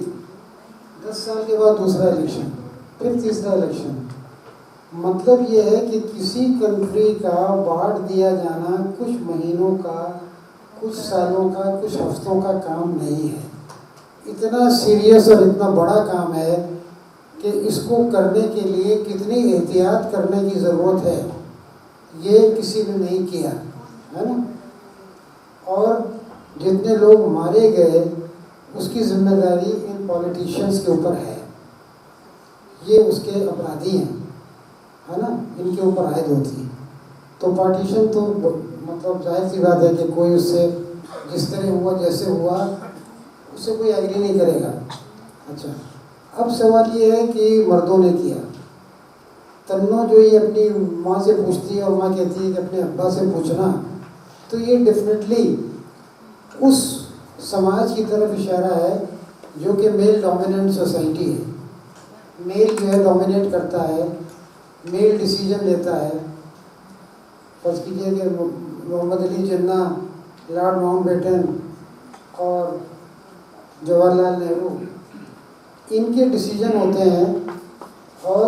S4: 10 साल के बाद दूसरा इलेक्शन, फिर तीसरा इलेक्शन। मतलब ये है कि किसी कंट्री का बांट दिया जाना कुछ महीनों का, कुछ सालों का, कुछ हफ्तों का काम नहीं है। इतना सीरियस और इतना बड़ा काम है कि इसको करने के लिए कितनी एहतियात करने की ज़रूरत है, ये किसी ने नहीं किया है ना। और जितने लोग मारे गए उसकी जिम्मेदारी इन पॉलिटिशियंस के ऊपर है, ये उसके अपराधी हैं, है ना, इनके ऊपर आयद होती है। तो पार्टीशन तो मतलब जाहिर सी बात है कि कोई उससे जिस तरह हुआ जैसे हुआ उससे कोई एग्री नहीं करेगा। अच्छा, अब सवाल ये है कि मर्दों ने किया। तन्नो जो ये अपनी माँ से पूछती है और माँ कहती है कि अपने अब्बा से पूछना, तो ये डेफिनेटली उस समाज की तरफ इशारा है जो कि मेल डोमिनेंट सोसाइटी है। मेल जो है डोमिनेट करता है, मेल डिसीजन लेता है। फर्ज कीजिए कि मोहम्मद अली जिन्ना, लॉर्ड माउंटबेटन और जवाहरलाल नेहरू, इनके डिसीजन होते हैं और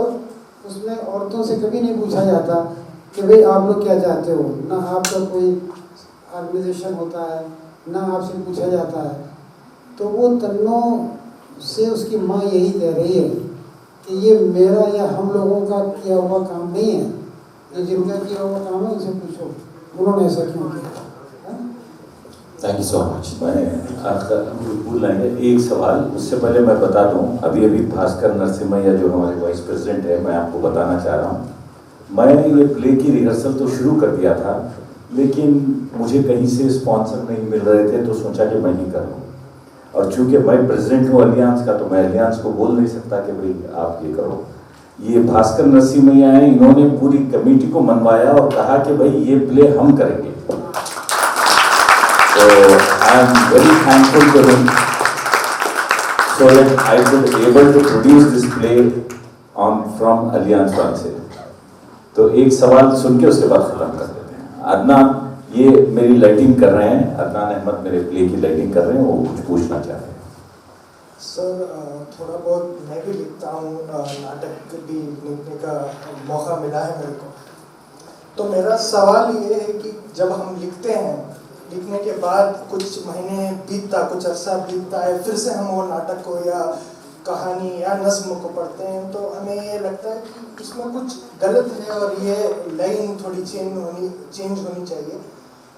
S4: उसमें औरतों से कभी नहीं पूछा जाता कि भाई आप लोग क्या चाहते हो। ना आपका कोई ऑर्गेनाइजेशन होता है, ना आपसे पूछा जाता है। तो वो तन्नों से उसकी माँ यही कह रही है कि ये मेरा या हम लोगों का किया हुआ काम नहीं है, ये जिनका किया हुआ काम है उनसे पूछो उन्होंने ऐसा क्यों किया।
S8: Thank you so much.
S2: मैं भूल रहे हैं एक सवाल, उससे पहले मैं बता दूं, अभी अभी भास्कर नरसिम्हा जो हमारे वाइस प्रेसिडेंट है, मैं आपको बताना चाह रहा हूं, मैं ये प्ले की रिहर्सल तो शुरू कर दिया था, लेकिन मुझे कहीं से स्पॉन्सर नहीं मिल रहे थे, तो सोचा कि मैं ही कर लूँ। और चूंकि मैं प्रेसिडेंट हूँ अलियांस का, तो मैं अलियांस को बोल नहीं सकता कि भाई आप ये करो। ये भास्कर नरसिम्हा हैं, इन्होंने पूरी कमेटी को मनवाया और कहा कि भाई ये प्ले हम करेंगे। So I am very thankful to him so that I could able to produce this play from Alliance Francaise. तो एक सवाल सुन के उसके बाद खत्म कर देते हैं। अदनान ये मेरी लाइटिंग कर रहे हैं, अदनान अहमद मेरे प्ले की लाइटिंग कर रहे हैं, वो कुछ पूछना चाह रहे हैं।
S9: सर थोड़ा बहुत मैं भी लिखता हूँ, नाटक भी लिखने का मौका मिला है मेरे को। तो मेरा सवाल ये है कि जब हम लिखते हैं, लिखने के बाद कुछ महीने बीतता, कुछ अरसा बीतता है, फिर से हम वो नाटक को या कहानी या नज़्म को पढ़ते हैं, तो हमें ये लगता है कि इसमें कुछ गलत है और ये लाइन थोड़ी चेंज होनी चाहिए।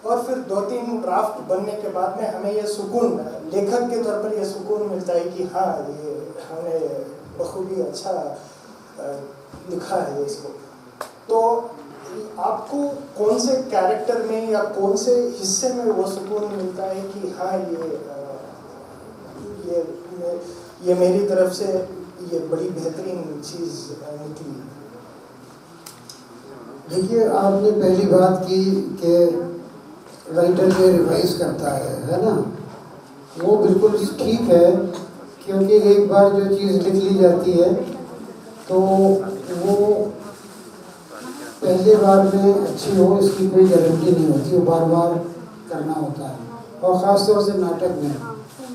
S9: और फिर 2-3 ड्राफ्ट बनने के बाद में हमें ये सुकून, लेखक के तौर पर ये सुकून मिलता है कि हाँ ये हमने बखूबी अच्छा लिखा है इसको। तो आपको कौन से कैरेक्टर में या कौन से हिस्से में वो सुकून मिलता है कि हाँ ये मेरी तरफ से ये बड़ी बेहतरीन चीज़ निकली?
S4: देखिए, आपने पहली बात की कि राइटर ये रिवाइज करता है ना, वो बिल्कुल ठीक है, क्योंकि एक बार जो चीज़ लिख ली जाती है तो वो पहली बार में अच्छी हो इसकी कोई गारंटी नहीं होती, वो बार बार करना होता है। और ख़ास तौर से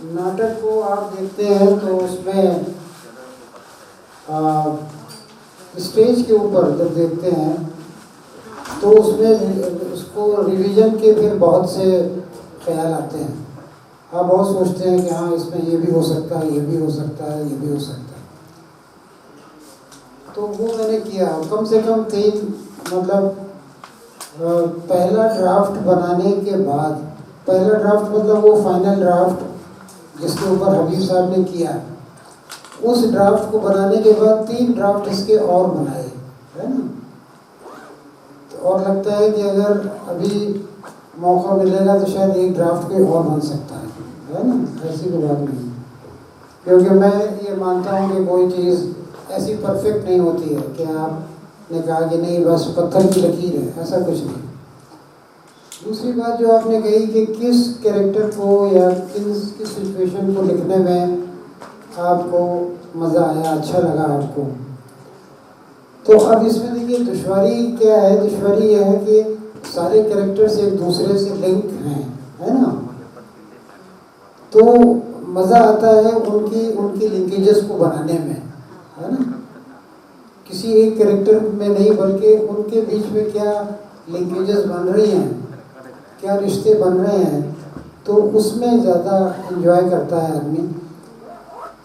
S4: नाटक को आप देखते हैं तो उसमें स्टेज के ऊपर जब देखते हैं तो उसमें उसको रिवीजन के फिर बहुत से ख्याल आते हैं। आप बहुत सोचते हैं कि हाँ इसमें ये भी हो सकता है, ये भी हो सकता है, ये भी हो सकता है। तो वो मैंने किया, कम से कम 3 मतलब पहला ड्राफ्ट बनाने के बाद, पहला ड्राफ्ट मतलब वो फाइनल ड्राफ्ट जिसके ऊपर हबीब साहब ने किया, उस ड्राफ्ट को बनाने के बाद 3 ड्राफ्ट इसके और बनाए, है ना। तो और लगता है कि अगर अभी मौका मिलेगा तो शायद एक ड्राफ्ट कोई और बन सकता है ना। ऐसी कोई बात नहीं, क्योंकि मैं ये मानता हूँ कि कोई चीज़ ऐसी परफेक्ट नहीं होती है कि आपने कहा कि नहीं बस पत्थर की लकीर है, ऐसा कुछ नहीं। दूसरी बात जो आपने कही कि किस कैरेक्टर को या किस सिचुएशन को लिखने में आपको मज़ा आया, अच्छा लगा आपको, तो अब इसमें देखिए दुश्वारी क्या है। दुश्वारी यह है कि सारे कैरेक्टर्स एक दूसरे से लिंक हैं, है ना। तो मज़ा आता है उनकी लिंकेजेस को बनाने में, है ना। किसी एक कैरेक्टर में नहीं बल्कि उनके बीच में क्या लिंकेजेस बन रही हैं, क्या रिश्ते बन रहे हैं, तो उसमें ज़्यादा एंजॉय करता है आदमी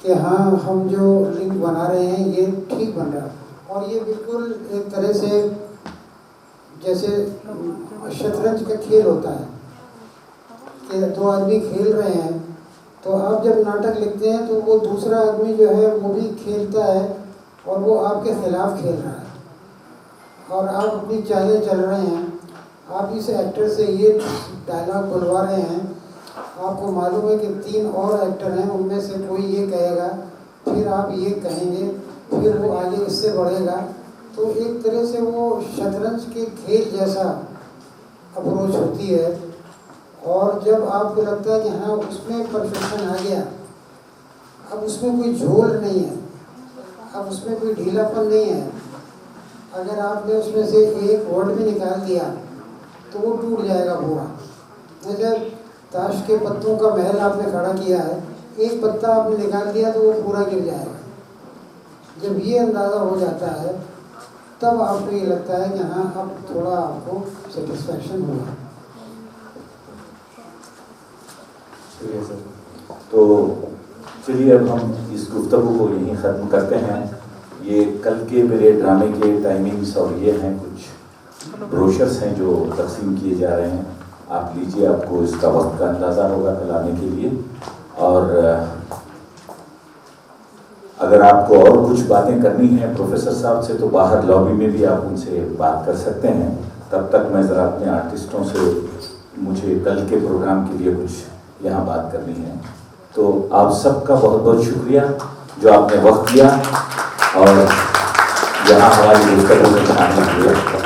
S4: कि हाँ हम जो लिंक बना रहे हैं ये ठीक बन रहा है। और ये बिल्कुल एक तरह से जैसे शतरंज का खेल होता है कि 2 आदमी खेल रहे हैं, तो आप जब नाटक लिखते हैं तो वो दूसरा आदमी जो है वो भी खेलता है और वो आपके खिलाफ खेल रहा है और आप अपनी चालें चल रहे हैं। आप इस एक्टर से ये डायलॉग बुलवा रहे हैं, आपको मालूम है कि 3 और एक्टर हैं, उनमें से कोई ये कहेगा, फिर आप ये कहेंगे, फिर वो आगे इससे बढ़ेगा। तो एक तरह से वो शतरंज के खेल जैसा अप्रोच होती है और जब आपको लगता है कि हाँ उसमें परफेक्शन आ गया, अब उसमें कोई झोल नहीं है, अब उसमें कोई ढीलापन नहीं है, अगर आपने उसमें से एक वर्ड भी निकाल दिया तो वो टूट जाएगा पूरा। जैसे ताश के पत्तों का महल आपने खड़ा किया है, एक पत्ता आपने निकाल दिया तो वो पूरा गिर जाएगा। जब ये अंदाज़ा हो जाता है तब आपको ये लगता है कि हाँ अब थोड़ा आपको सेटिस्फैक्शन हुआ।
S2: तो चलिए अब हम इस गुफ्तगू को यहीं ख़त्म करते हैं। ये कल के मेरे ड्रामे के टाइमिंग्स और ये हैं कुछ ब्रोशर्स हैं जो तकसीम किए जा रहे हैं, आप लीजिए, आपको इसका वक्त का अंदाज़ा होगा कल आने के लिए। और अगर आपको और कुछ बातें करनी हैं प्रोफेसर साहब से तो बाहर लॉबी में भी आप उनसे बात कर सकते हैं। तब तक मैं ज़रा अपने आर्टिस्टों से, मुझे कल के प्रोग्राम के लिए कुछ यहाँ बात करनी है। तो आप सबका बहुत बहुत शुक्रिया जो आपने वक्त दिया और यहाँ हमारी गुफ्तगू में शामिल हुए।